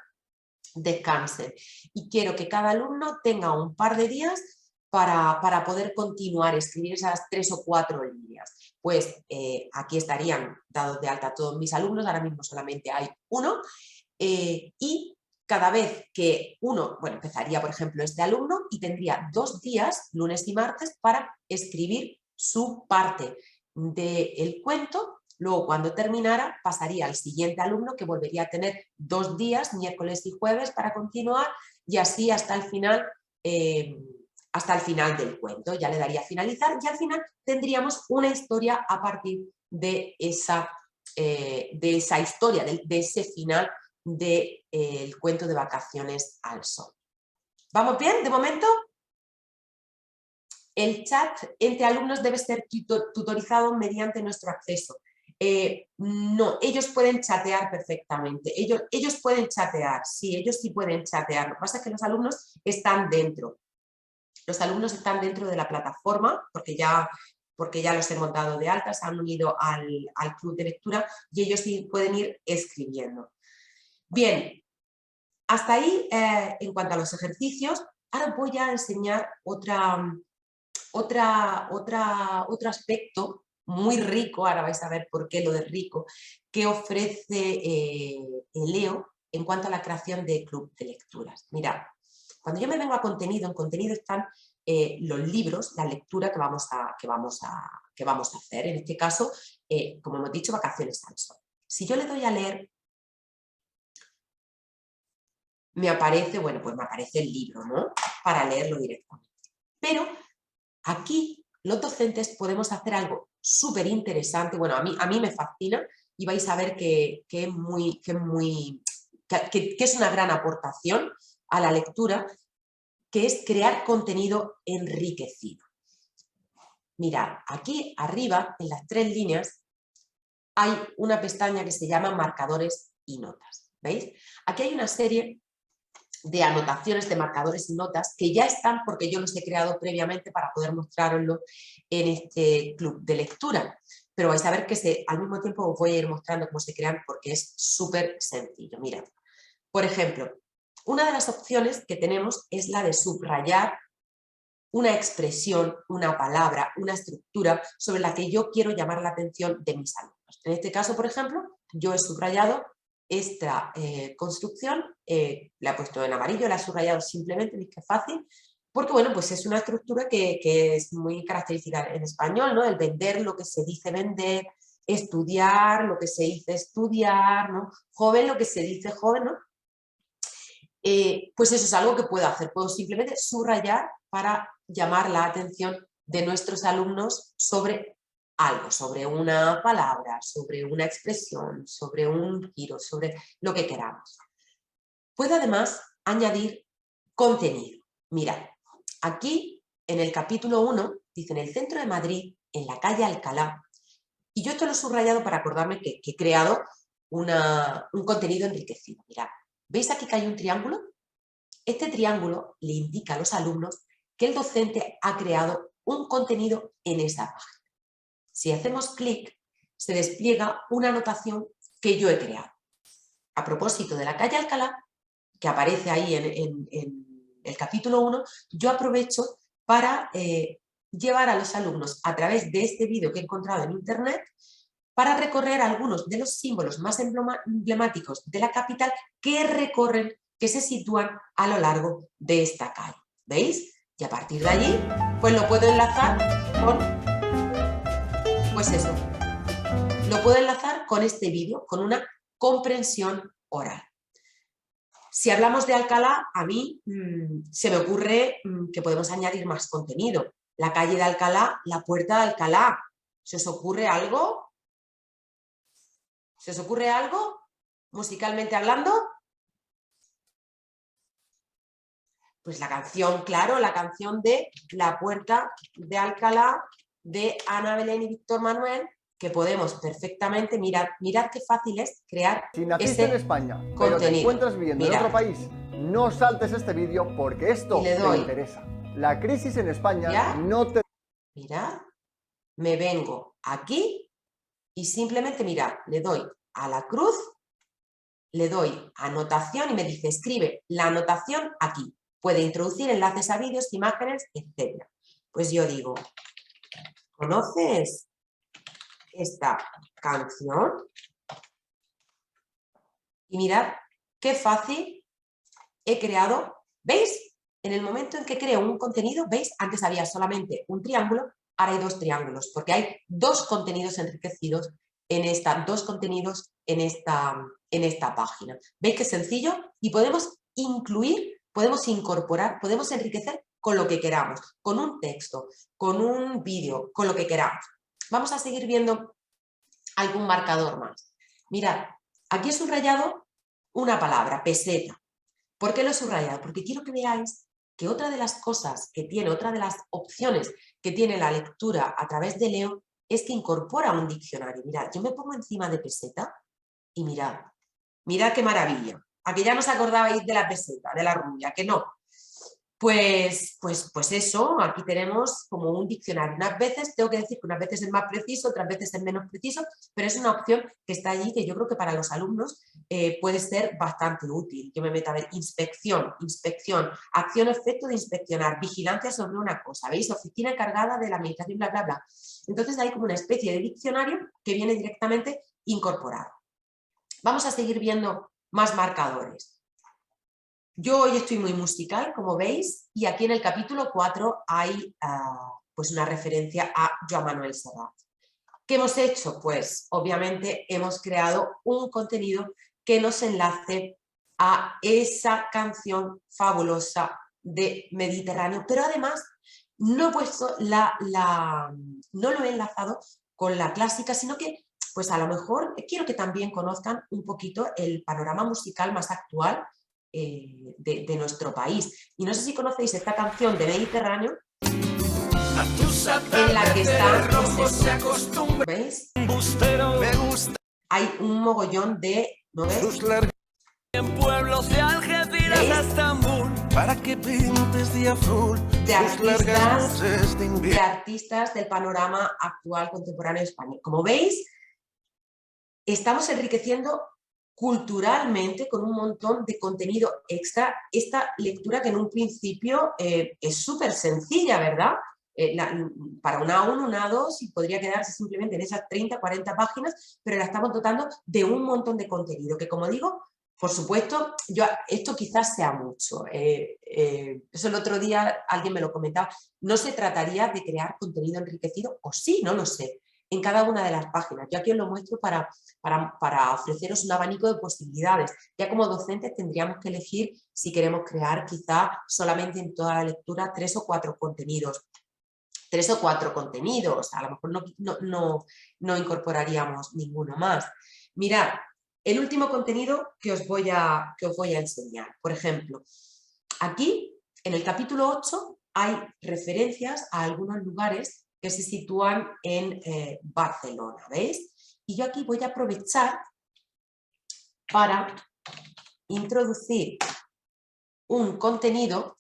descansen. Y quiero que cada alumno tenga un par de días para poder continuar, escribir esas 3 o 4 líneas. Pues aquí estarían dados de alta todos mis alumnos, ahora mismo solamente hay uno, y cada vez que uno, bueno, empezaría por ejemplo este alumno y tendría 2 días, lunes y martes, para escribir su parte del cuento. Luego, cuando terminara, pasaría al siguiente alumno, que volvería a tener 2 días, miércoles y jueves, para continuar, y así hasta el final del cuento. Ya le daría a finalizar y al final tendríamos una historia a partir de esa historia, de ese final del cuento de Vacaciones al Sol. ¿Vamos bien de momento? El chat entre alumnos debe ser tutorizado mediante nuestro acceso. No, ellos pueden chatear perfectamente. Ellos pueden chatear, sí, ellos sí pueden chatear. Lo que pasa es que los alumnos están dentro. Los alumnos están dentro de la plataforma porque ya los he montado de alta, se han unido al club de lectura y ellos sí pueden ir escribiendo. Bien, hasta ahí en cuanto a los ejercicios. Ahora voy a enseñar otro aspecto muy rico, ahora vais a ver por qué lo de rico, que ofrece Leo en cuanto a la creación de club de lecturas. Mirad, cuando yo me vengo a contenido, en contenido están los libros, la lectura que vamos a hacer. En este caso, como hemos dicho, Vacaciones al Sol. Si yo le doy a leer, me aparece, bueno, pues me aparece el libro, ¿no? Para leerlo directamente. Pero aquí los docentes podemos hacer algo súper interesante. Bueno, a mí me fascina y vais a ver que es una gran aportación a la lectura, que es crear contenido enriquecido. Mirad, aquí arriba, en las 3 líneas, hay una pestaña que se llama marcadores y notas. ¿Veis? Aquí hay una serie de anotaciones, de marcadores y notas que ya están porque yo los he creado previamente para poder mostraroslo en este club de lectura. Pero vais a ver que al mismo tiempo os voy a ir mostrando cómo se crean porque es súper sencillo. Mirad, por ejemplo, una de las opciones que tenemos es la de subrayar una expresión, una palabra, una estructura sobre la que yo quiero llamar la atención de mis alumnos. En este caso, por ejemplo, yo he subrayado esta construcción, la he puesto en amarillo, la he subrayado simplemente, veis que fácil, porque bueno, pues es una estructura que es muy característica en español, ¿no? El vender lo que se dice vender, estudiar lo que se dice estudiar, ¿no? Joven lo que se dice joven, ¿no? Pues eso es algo que puedo hacer, puedo simplemente subrayar para llamar la atención de nuestros alumnos sobre algo, sobre una palabra, sobre una expresión, sobre un giro, sobre lo que queramos. Puedo además añadir contenido. Mirad, aquí en el capítulo 1 dice: en el centro de Madrid, en la calle Alcalá, y yo esto lo he subrayado para acordarme que he creado un contenido enriquecido. Mirad, ¿veis aquí que hay un triángulo? Este triángulo le indica a los alumnos que el docente ha creado un contenido en esa página. Si hacemos clic, se despliega una anotación que yo he creado. A propósito de la calle Alcalá, que aparece ahí en el capítulo 1, yo aprovecho para llevar a los alumnos a través de este vídeo que he encontrado en internet para recorrer algunos de los símbolos más emblemáticos de la capital que se sitúan a lo largo de esta calle. ¿Veis? Y a partir de allí, pues lo puedo enlazar con, pues eso, lo puedo enlazar con este vídeo, con una comprensión oral. Si hablamos de Alcalá, a mí se me ocurre que podemos añadir más contenido. La calle de Alcalá, la puerta de Alcalá. ¿Se os ocurre algo? ¿Se os ocurre algo? Musicalmente hablando. Pues la canción, claro, la canción de La puerta de Alcalá de Ana Belén y Víctor Manuel, que podemos perfectamente, mirad qué fácil es crear Si naciste en España, pero te encuentras viviendo en otro país, no saltes este vídeo porque esto te interesa. La crisis en España ¿Ya? no te... Mirad, me vengo aquí y simplemente, mirad, le doy a la cruz, le doy anotación y me dice, escribe la anotación aquí. Puede introducir enlaces a vídeos, imágenes, etc. Pues yo digo, ¿conoces esta canción? Y mirad qué fácil he creado. ¿Veis? En el momento en que creo un contenido, ¿veis? Antes había solamente un triángulo, ahora hay dos triángulos, porque hay dos contenidos enriquecidos en esta página. ¿Veis qué sencillo? Y podemos incluir, podemos incorporar, podemos enriquecer con lo que queramos, con un texto, con un vídeo, con lo que queramos. Vamos a seguir viendo algún marcador más. Mirad, aquí he subrayado una palabra, peseta. ¿Por qué lo he subrayado? Porque quiero que veáis que otra de las cosas que tiene, otra de las opciones que tiene la lectura a través de Leo es que incorpora un diccionario. Mirad, yo me pongo encima de peseta y mirad qué maravilla. ¿A que ya no os acordabais de la peseta, de la rubia? Que no. Pues eso, aquí tenemos como un diccionario. Unas veces, tengo que decir que unas veces es más preciso, otras veces es menos preciso, pero es una opción que está allí que yo creo que para los alumnos puede ser bastante útil. Yo me meto a ver inspección, acción o efecto de inspeccionar, vigilancia sobre una cosa, ¿veis? Oficina encargada de la administración, bla, bla, bla. Entonces hay como una especie de diccionario que viene directamente incorporado. Vamos a seguir viendo más marcadores. Yo hoy estoy muy musical, como veis, y aquí en el capítulo 4 hay pues una referencia a Joan Manuel Serrat. ¿Qué hemos hecho? Pues obviamente hemos creado un contenido que nos enlace a esa canción fabulosa de Mediterráneo, pero además no he puesto no lo he enlazado con la clásica, sino que pues a lo mejor quiero que también conozcan un poquito el panorama musical más actual de nuestro país. Y no sé si conocéis esta canción de Mediterráneo, en la que está, pues, ¿veis? Hay un mogollón de, ¿no ves? En pueblos de Algeciras a Estambul, para que pintes de azul de artistas del panorama actual contemporáneo español. Como veis, estamos enriqueciendo culturalmente con un montón de contenido extra esta lectura que en un principio es súper sencilla, ¿verdad? Para una A1, una A2 y podría quedarse simplemente en esas 30, 40 páginas, pero la estamos dotando de un montón de contenido que, como digo, por supuesto, esto quizás sea mucho. Eso el otro día alguien me lo comentaba. No se trataría de crear contenido enriquecido, o sí, no lo sé, en cada una de las páginas. Yo aquí os lo muestro para ofreceros un abanico de posibilidades. Ya como docentes tendríamos que elegir si queremos crear quizá solamente en toda la lectura 3 o 4 contenidos. 3 o 4 contenidos, a lo mejor no incorporaríamos ninguno más. Mirad, el último contenido que os voy a enseñar. Por ejemplo, aquí en el capítulo 8 hay referencias a algunos lugares que se sitúan en Barcelona, ¿veis? Y yo aquí voy a aprovechar para introducir un contenido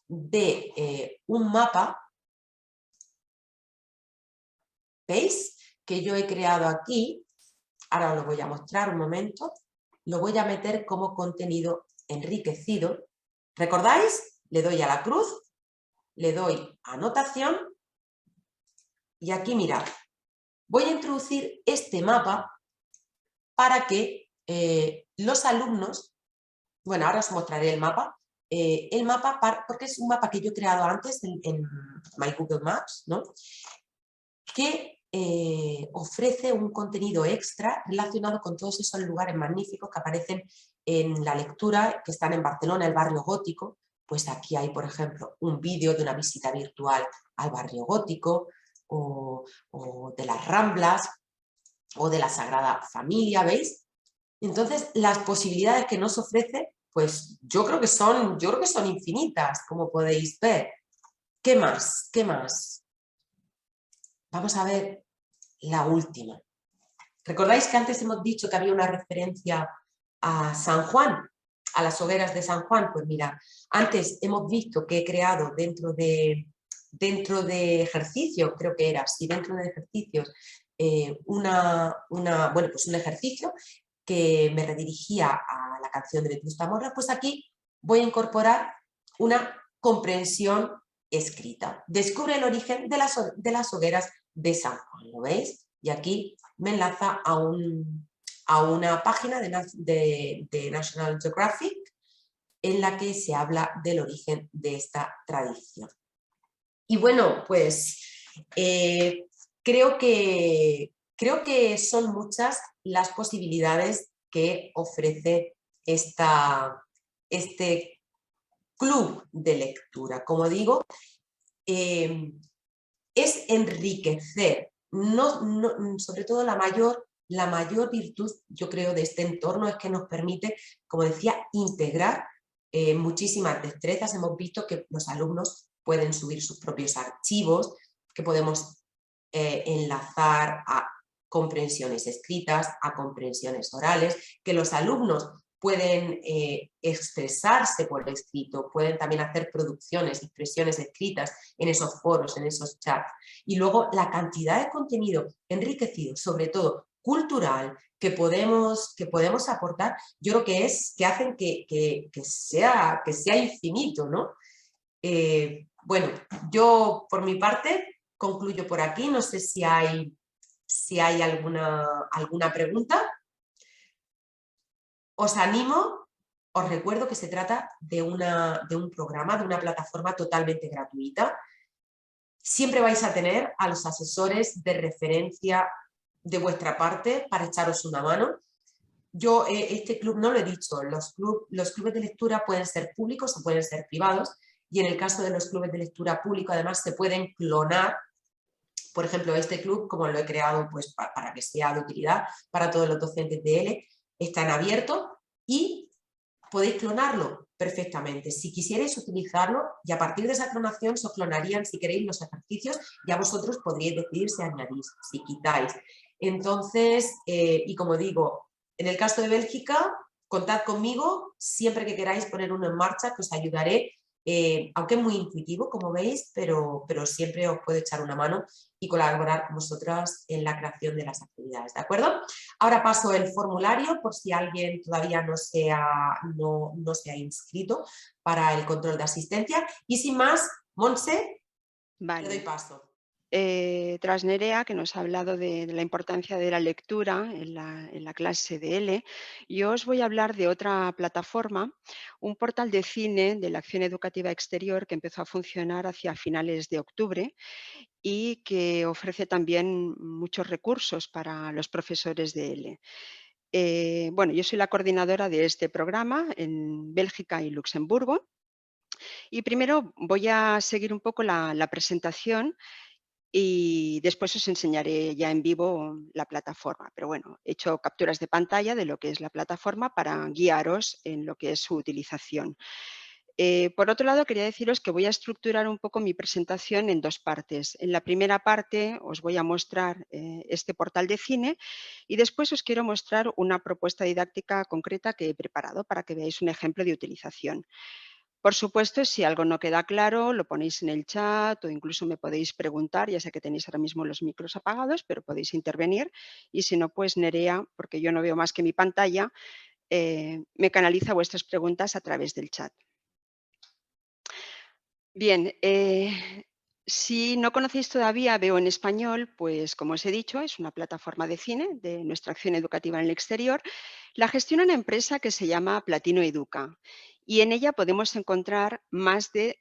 de un mapa, ¿veis? Que yo he creado aquí. Ahora os lo voy a mostrar un momento. Lo voy a meter como contenido enriquecido. ¿Recordáis? Le doy a la cruz, le doy a anotación y aquí mirad. Voy a introducir este mapa para que los alumnos, bueno, ahora os mostraré el mapa, porque es un mapa que yo he creado antes en My Google Maps, ¿no? Que ofrece un contenido extra relacionado con todos esos lugares magníficos que aparecen en la lectura, que están en Barcelona, el barrio gótico. Pues aquí hay, por ejemplo, un vídeo de una visita virtual al barrio gótico, o de las Ramblas, o de la Sagrada Familia, ¿veis? Entonces, las posibilidades que nos ofrece, pues yo creo que son infinitas, como podéis ver. ¿Qué más? ¿Qué más? Vamos a ver la última. ¿Recordáis que antes hemos dicho que había una referencia a San Juan? a las hogueras de San Juan, pues mira, antes hemos visto que he creado dentro de ejercicios, creo que era, sí, dentro de ejercicios, bueno, pues un ejercicio que me redirigía a la canción de Vetusta Morla, pues aquí voy a incorporar una comprensión escrita. Descubre el origen de las hogueras de San Juan, ¿lo veis? Y aquí me enlaza a una página de National Geographic en la que se habla del origen de esta tradición. Y bueno, pues creo que son muchas las posibilidades que ofrece este club de lectura. Como digo, es enriquecer, sobre todo la mayor virtud, yo creo, de este entorno es que nos permite, como decía, integrar muchísimas destrezas. Hemos visto que los alumnos pueden subir sus propios archivos, que podemos enlazar a comprensiones escritas, a comprensiones orales, que los alumnos pueden expresarse por escrito, pueden también hacer producciones, expresiones escritas en esos foros, en esos chats. Y luego la cantidad de contenido enriquecido, sobre todo cultural, que podemos aportar, yo creo que hacen que sea infinito, ¿no? Bueno, yo por mi parte concluyo por aquí, no sé si hay alguna pregunta. Os animo, os recuerdo que se trata de un programa, de una plataforma totalmente gratuita. Siempre vais a tener a los asesores de referencia de vuestra parte para echaros una mano. Yo este club no lo he dicho, los clubes de lectura pueden ser públicos o pueden ser privados, y en el caso de los clubes de lectura públicos además se pueden clonar. Por ejemplo, este club, como lo he creado pues, para que sea de utilidad para todos los docentes de él, está en abierto y podéis clonarlo perfectamente. Si quisierais utilizarlo, y a partir de esa clonación se os clonarían, si queréis, los ejercicios, ya vosotros podríais decidir si añadís, si quitáis. Entonces, y como digo, en el caso de Bélgica, contad conmigo siempre que queráis poner uno en marcha, que os ayudaré. Aunque es muy intuitivo, como veis, pero siempre os puedo echar una mano y colaborar con vosotras en la creación de las actividades, ¿de acuerdo? Ahora paso el formulario por si alguien todavía no se ha inscrito para el control de asistencia. Y sin más, Montse, te doy paso. Tras Nerea, que nos ha hablado de la importancia de la lectura en la clase de L, yo os voy a hablar de otra plataforma, un portal de cine de la Acción Educativa Exterior que empezó a funcionar hacia finales de octubre y que ofrece también muchos recursos para los profesores de L. Bueno, yo soy la coordinadora de este programa en Bélgica y Luxemburgo, y primero voy a seguir un poco la presentación y después os enseñaré ya en vivo la plataforma. Pero bueno, he hecho capturas de pantalla de lo que es la plataforma para guiaros en lo que es su utilización. Por otro lado, quería deciros que voy a estructurar un poco mi presentación en dos partes. En la primera parte os voy a mostrar este portal de cine y después os quiero mostrar una propuesta didáctica concreta que he preparado para que veáis un ejemplo de utilización. Por supuesto, si algo no queda claro, lo ponéis en el chat o incluso me podéis preguntar. Ya sé que tenéis ahora mismo los micros apagados, pero podéis intervenir. Y si no, pues Nerea, porque yo no veo más que mi pantalla, me canaliza vuestras preguntas a través del chat. Bien, si no conocéis todavía Veo en Español, pues como os he dicho, es una plataforma de cine de nuestra acción educativa en el exterior. La gestiona una empresa que se llama Platino Educa y en ella podemos encontrar más de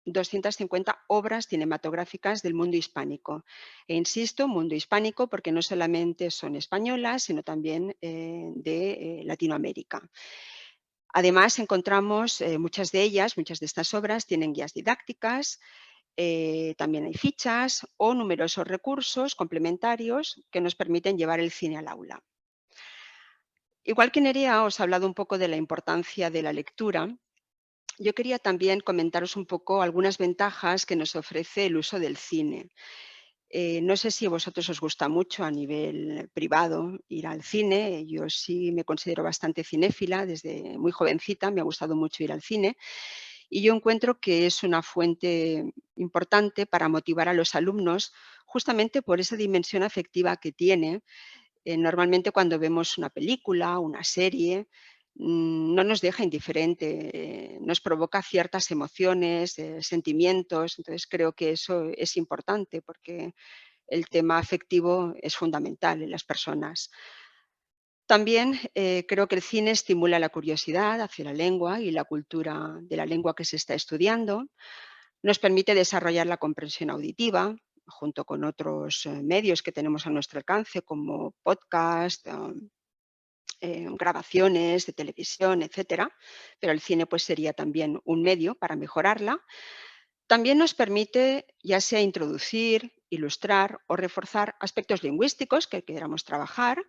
250 obras cinematográficas del mundo hispánico. E insisto, mundo hispánico porque no solamente son españolas, sino también de Latinoamérica. Además, encontramos muchas de estas obras tienen guías didácticas, también hay fichas o numerosos recursos complementarios que nos permiten llevar el cine al aula. Igual que Nerea os ha hablado un poco de la importancia de la lectura, yo quería también comentaros un poco algunas ventajas que nos ofrece el uso del cine. No sé si a vosotros os gusta mucho a nivel privado ir al cine. Yo sí me considero bastante cinéfila, desde muy jovencita me ha gustado mucho ir al cine y yo encuentro que es una fuente importante para motivar a los alumnos justamente por esa dimensión afectiva que tiene. Normalmente cuando vemos una película, una serie, no nos deja indiferente, nos provoca ciertas emociones, sentimientos. Entonces creo que eso es importante porque el tema afectivo es fundamental en las personas. También creo que el cine estimula la curiosidad hacia la lengua y la cultura de la lengua que se está estudiando. Nos permite desarrollar la comprensión auditiva junto con otros medios que tenemos a nuestro alcance, como podcast, grabaciones de televisión, etcétera. Pero el cine pues, sería también un medio para mejorarla. También nos permite ya sea introducir, ilustrar o reforzar aspectos lingüísticos que queramos trabajar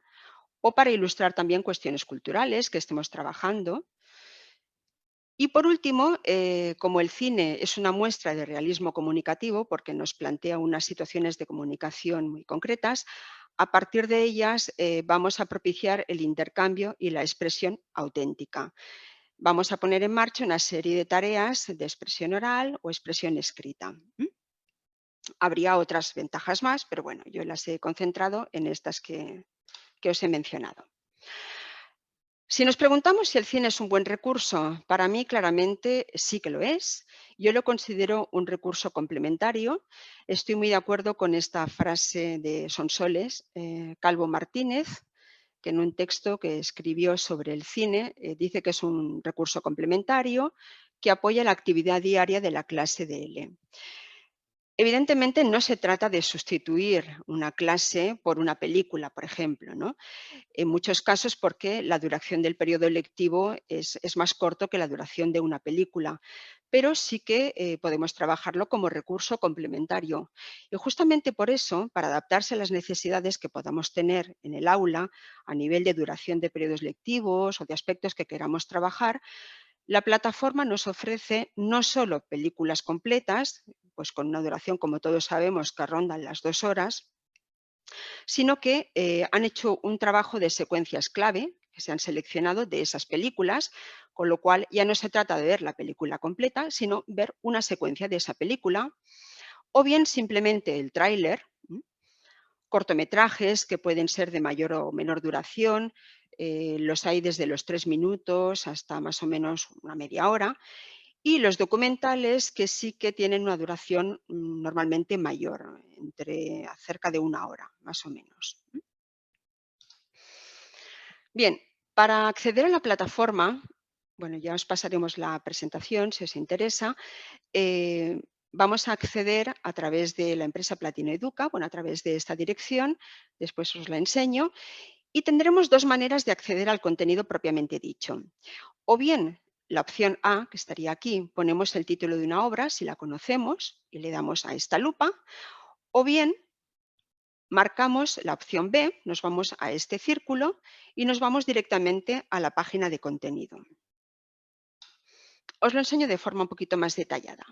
o para ilustrar también cuestiones culturales que estemos trabajando. Y por último, como el cine es una muestra de realismo comunicativo porque nos plantea unas situaciones de comunicación muy concretas, a partir de ellas vamos a propiciar el intercambio y la expresión auténtica. Vamos a poner en marcha una serie de tareas de expresión oral o expresión escrita. Habría otras ventajas más, pero bueno, yo las he concentrado en estas que os he mencionado. Si nos preguntamos si el cine es un buen recurso, para mí claramente sí que lo es. Yo lo considero un recurso complementario. Estoy muy de acuerdo con esta frase de Sonsoles Calvo Martínez, que en un texto que escribió sobre el cine dice que es un recurso complementario que apoya la actividad diaria de la clase de L. Evidentemente no se trata de sustituir una clase por una película, por ejemplo, ¿no? En muchos casos porque la duración del periodo lectivo es más corto que la duración de una película, pero sí que podemos trabajarlo como recurso complementario. Y justamente por eso, para adaptarse a las necesidades que podamos tener en el aula a nivel de duración de periodos lectivos o de aspectos que queramos trabajar, la plataforma nos ofrece no solo películas completas, pues con una duración, como todos sabemos, que rondan las 2 horas, sino que han hecho un trabajo de secuencias clave que se han seleccionado de esas películas, con lo cual ya no se trata de ver la película completa, sino ver una secuencia de esa película, o bien simplemente el tráiler, cortometrajes que pueden ser de mayor o menor duración, los hay desde los 3 minutos hasta más o menos una media hora, y los documentales que sí que tienen una duración normalmente mayor, entre cerca de una hora, más o menos. Bien, para acceder a la plataforma, bueno, ya os pasaremos la presentación si os interesa. Vamos a acceder a través de la empresa Platino Educa, bueno, a través de esta dirección, después os la enseño, y tendremos dos maneras de acceder al contenido propiamente dicho. O bien la opción A, que estaría aquí, ponemos el título de una obra, si la conocemos, y le damos a esta lupa, o bien marcamos la opción B, nos vamos a este círculo y nos vamos directamente a la página de contenido. Os lo enseño de forma un poquito más detallada.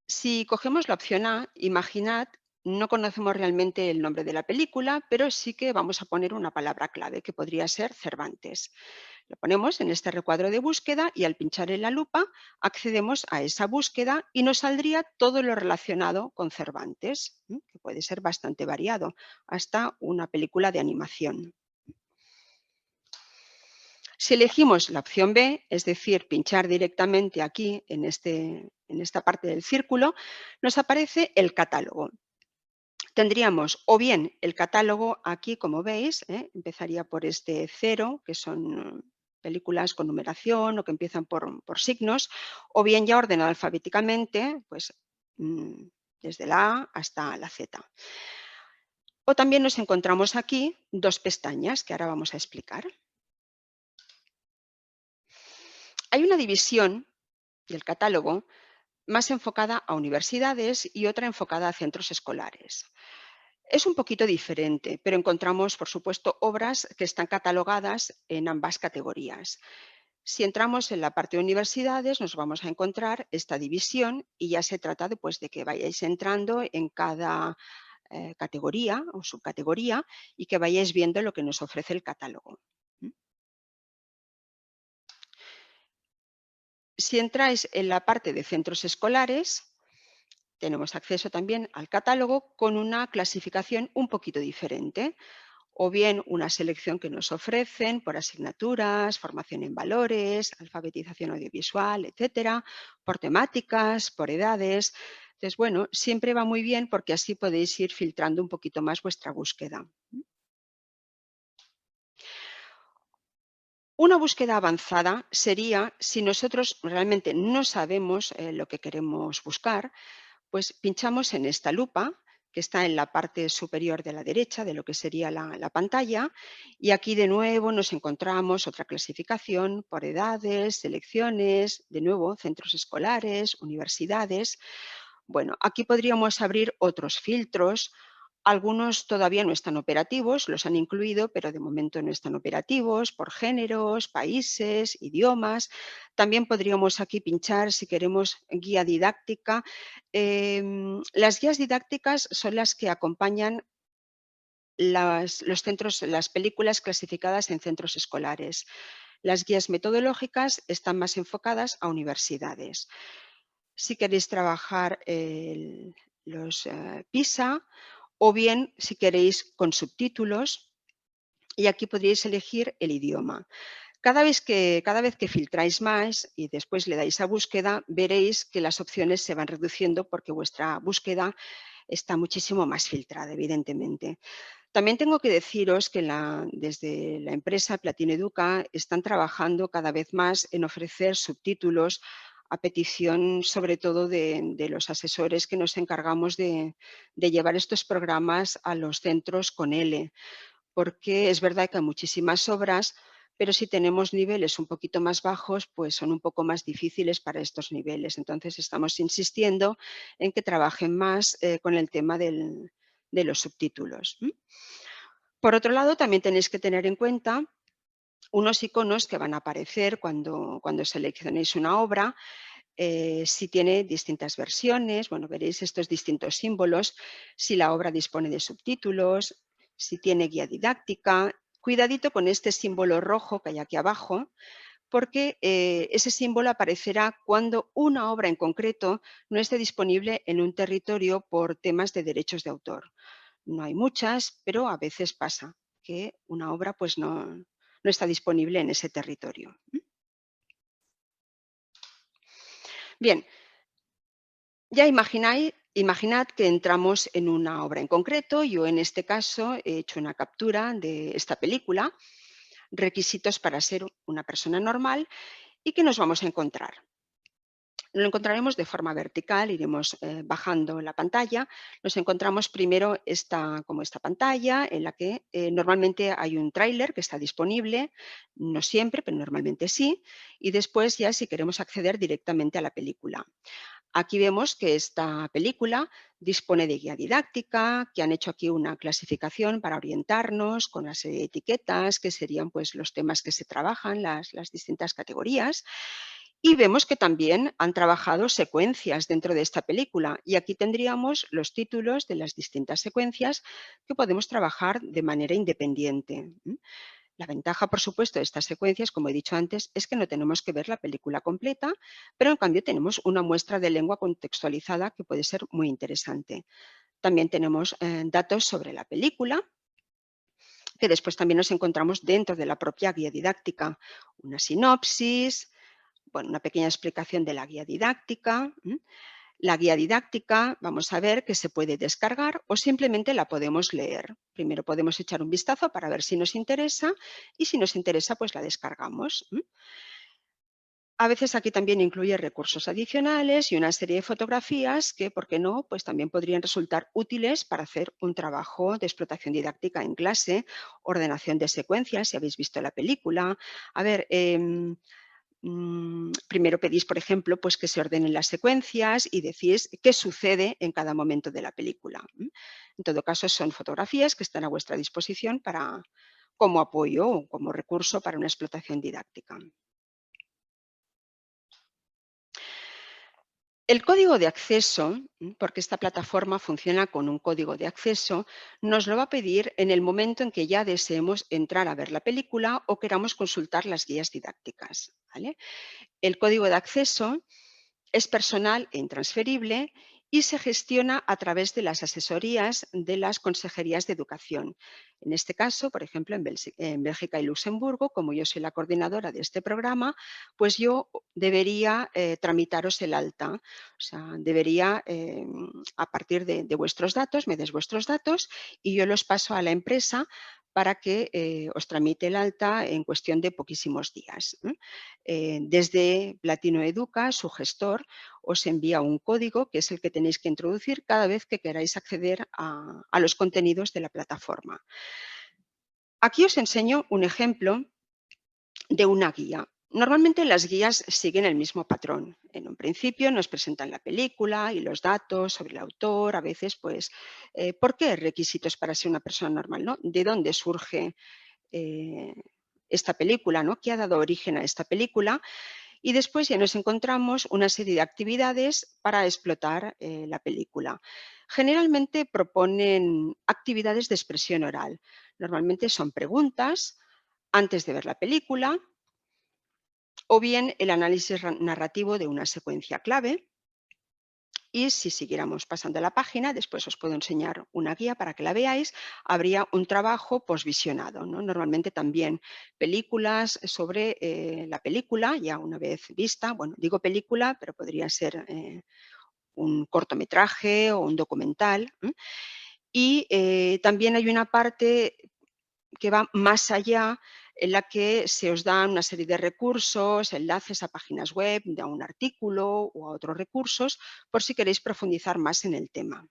Si cogemos la opción A, imaginad, no conocemos realmente el nombre de la película, pero sí que vamos a poner una palabra clave, que podría ser Cervantes. Lo ponemos en este recuadro de búsqueda y al pinchar en la lupa accedemos a esa búsqueda y nos saldría todo lo relacionado con Cervantes, que puede ser bastante variado, hasta una película de animación. Si elegimos la opción B, es decir, pinchar directamente aquí en esta parte del círculo, nos aparece el catálogo. Tendríamos o bien el catálogo aquí, como veis, empezaría por este 0, que son películas con numeración o que empiezan por signos, o bien ya ordenado alfabéticamente, pues desde la A hasta la Z. O también nos encontramos aquí dos pestañas que ahora vamos a explicar. Hay una división del catálogo más enfocada a universidades y otra enfocada a centros escolares. Es un poquito diferente, pero encontramos, por supuesto, obras que están catalogadas en ambas categorías. Si entramos en la parte de universidades, nos vamos a encontrar esta división y ya se trata de que vayáis entrando en cada categoría o subcategoría y que vayáis viendo lo que nos ofrece el catálogo. Si entráis en la parte de centros escolares, tenemos acceso también al catálogo con una clasificación un poquito diferente, o bien una selección que nos ofrecen por asignaturas, formación en valores, alfabetización audiovisual, etcétera, por temáticas, por edades. Entonces, bueno, siempre va muy bien porque así podéis ir filtrando un poquito más vuestra búsqueda. Una búsqueda avanzada sería si nosotros realmente no sabemos lo que queremos buscar, pues pinchamos en esta lupa que está en la parte superior de la derecha de lo que sería la pantalla y aquí de nuevo nos encontramos otra clasificación por edades, selecciones, de nuevo centros escolares, universidades. Bueno, aquí podríamos abrir otros filtros. Algunos todavía no están operativos, los han incluido, pero de momento no están operativos por géneros, países, idiomas. También podríamos aquí pinchar si queremos guía didáctica. Las guías didácticas son las que acompañan los centros, las películas clasificadas en centros escolares. Las guías metodológicas están más enfocadas a universidades. Si queréis trabajar los PISA o bien si queréis con subtítulos y aquí podríais elegir el idioma. Cada vez que filtráis más y después le dais a búsqueda, veréis que las opciones se van reduciendo porque vuestra búsqueda está muchísimo más filtrada, evidentemente. También tengo que deciros que desde la empresa Platino Educa están trabajando cada vez más en ofrecer subtítulos a petición sobre todo de los asesores que nos encargamos de llevar estos programas a los centros con L, porque es verdad que hay muchísimas obras, pero si tenemos niveles un poquito más bajos, pues son un poco más difíciles para estos niveles. Entonces estamos insistiendo en que trabajen más con el tema de los subtítulos. Por otro lado, también tenéis que tener en cuenta unos iconos que van a aparecer cuando seleccionéis una obra, si tiene distintas versiones, bueno, veréis estos distintos símbolos, si la obra dispone de subtítulos, si tiene guía didáctica. Cuidadito con este símbolo rojo que hay aquí abajo, porque ese símbolo aparecerá cuando una obra en concreto no esté disponible en un territorio por temas de derechos de autor. No hay muchas, pero a veces pasa que una obra pues no está disponible en ese territorio. Bien, ya imaginad que entramos en una obra en concreto. Yo en este caso he hecho una captura de esta película, requisitos para ser una persona normal y que nos vamos a encontrar. Lo encontraremos de forma vertical, iremos bajando la pantalla. Nos encontramos primero como esta pantalla en la que normalmente hay un tráiler que está disponible, no siempre, pero normalmente sí, y después ya si queremos acceder directamente a la película. Aquí vemos que esta película dispone de guía didáctica, que han hecho aquí una clasificación para orientarnos con una serie de etiquetas, que serían pues, los temas que se trabajan, las distintas categorías. Y vemos que también han trabajado secuencias dentro de esta película y aquí tendríamos los títulos de las distintas secuencias que podemos trabajar de manera independiente. La ventaja, por supuesto, de estas secuencias, como he dicho antes, es que no tenemos que ver la película completa, pero en cambio tenemos una muestra de lengua contextualizada que puede ser muy interesante. También tenemos datos sobre la película, que después también nos encontramos dentro de la propia guía didáctica, una sinopsis, bueno, una pequeña explicación de la guía didáctica. La guía didáctica, vamos a ver que se puede descargar o simplemente la podemos leer. Primero podemos echar un vistazo para ver si nos interesa y si nos interesa, pues la descargamos. A veces aquí también incluye recursos adicionales y una serie de fotografías que, ¿por qué no?, pues también podrían resultar útiles para hacer un trabajo de explotación didáctica en clase, ordenación de secuencias, si habéis visto la película. A ver, primero pedís, por ejemplo, pues que se ordenen las secuencias y decís qué sucede en cada momento de la película. En todo caso, son fotografías que están a vuestra disposición como apoyo o como recurso para una explotación didáctica. El código de acceso, porque esta plataforma funciona con un código de acceso, nos lo va a pedir en el momento en que ya deseemos entrar a ver la película o queramos consultar las guías didácticas, ¿vale? El código de acceso es personal e intransferible y se gestiona a través de las asesorías de las consejerías de educación. En este caso, por ejemplo, en Bélgica y Luxemburgo, como yo soy la coordinadora de este programa, pues yo debería tramitaros el alta. O sea, debería, a partir de vuestros datos, me des vuestros datos y yo los paso a la empresa para que os tramite el alta en cuestión de poquísimos días. Desde Platino Educa, su gestor, os envía un código que es el que tenéis que introducir cada vez que queráis acceder a los contenidos de la plataforma. Aquí os enseño un ejemplo de una guía. Normalmente las guías siguen el mismo patrón. En un principio nos presentan la película y los datos sobre el autor, a veces pues, ¿por qué requisitos para ser una persona normal? ¿No? ¿De dónde surge esta película? ¿No? ¿Qué ha dado origen a esta película? Y después ya nos encontramos una serie de actividades para explotar la película. Generalmente proponen actividades de expresión oral. Normalmente son preguntas antes de ver la película o bien el análisis narrativo de una secuencia clave. Y si siguiéramos pasando la página, después os puedo enseñar una guía para que la veáis, habría un trabajo posvisionado, ¿no? Normalmente también películas sobre la película, ya una vez vista, bueno, digo película, pero podría ser un cortometraje o un documental. Y también hay una parte que va más allá, en la que se os dan una serie de recursos, enlaces a páginas web, a un artículo o a otros recursos, por si queréis profundizar más en el tema.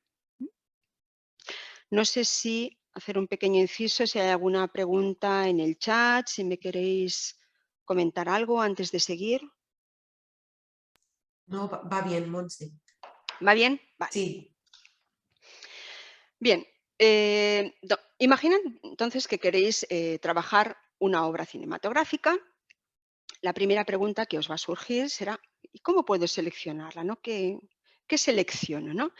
No sé si hacer un pequeño inciso, si hay alguna pregunta en el chat, si me queréis comentar algo antes de seguir. No, va bien, Montse. ¿Va bien? Vale. Sí. Bien, imaginad entonces que queréis trabajar una obra cinematográfica. La primera pregunta que os va a surgir será, ¿y cómo puedo seleccionarla? ¿No? ¿Qué selecciono? ¿No?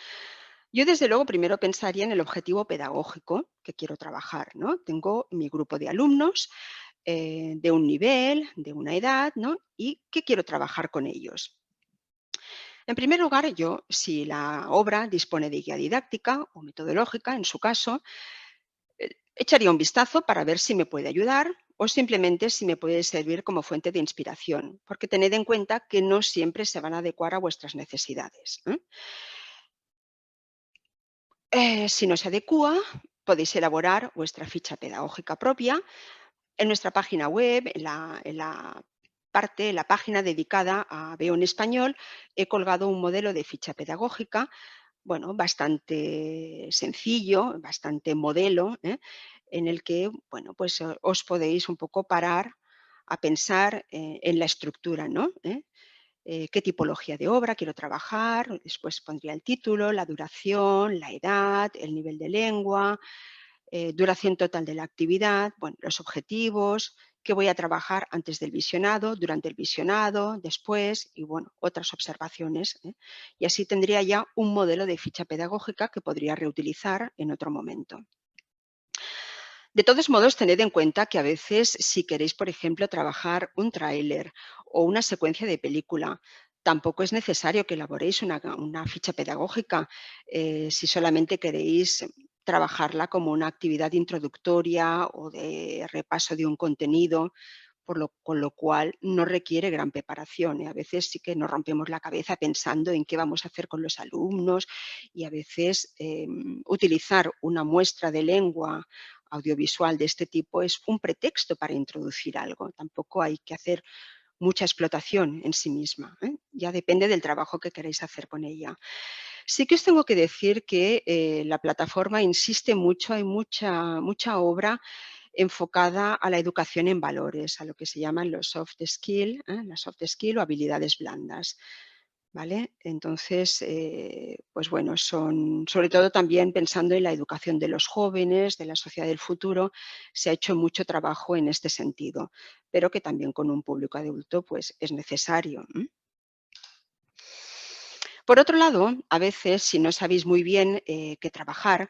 Yo, desde luego, primero pensaría en el objetivo pedagógico que quiero trabajar, ¿no? Tengo mi grupo de alumnos de un nivel, de una edad, ¿no? ¿Y qué quiero trabajar con ellos? En primer lugar, yo, si la obra dispone de guía didáctica o metodológica, en su caso, echaría un vistazo para ver si me puede ayudar o simplemente si me puede servir como fuente de inspiración, porque tened en cuenta que no siempre se van a adecuar a vuestras necesidades. Si no se adecúa, podéis elaborar vuestra ficha pedagógica propia. En nuestra página web, en la página dedicada a Veo en Español, he colgado un modelo de ficha pedagógica, bueno, bastante sencillo, bastante modelo, en el que, bueno, pues os podéis un poco parar a pensar en la estructura, ¿no? ¿Qué tipología de obra quiero trabajar? Después pondría el título, la duración, la edad, el nivel de lengua, duración total de la actividad, bueno, los objetivos, qué voy a trabajar antes del visionado, durante el visionado, después y bueno, otras observaciones. Y así tendría ya un modelo de ficha pedagógica que podría reutilizar en otro momento. De todos modos, tened en cuenta que a veces, si queréis, por ejemplo, trabajar un tráiler o una secuencia de película, tampoco es necesario que elaboréis una ficha pedagógica si solamente queréis trabajarla como una actividad introductoria o de repaso de un contenido, con lo cual no requiere gran preparación. A veces sí que nos rompemos la cabeza pensando en qué vamos a hacer con los alumnos y a veces utilizar una muestra de lengua audiovisual de este tipo es un pretexto para introducir algo. Tampoco hay que hacer mucha explotación en sí misma. Ya depende del trabajo que queréis hacer con ella. Sí que os tengo que decir que la plataforma insiste mucho, hay mucha obra enfocada a la educación en valores, a lo que se llaman los soft skills, las soft skills o habilidades blandas. ¿Vale? Entonces, pues bueno, son sobre todo también pensando en la educación de los jóvenes, de la sociedad del futuro, se ha hecho mucho trabajo en este sentido, pero que también con un público adulto pues es necesario. Por otro lado, a veces, si no sabéis muy bien qué trabajar,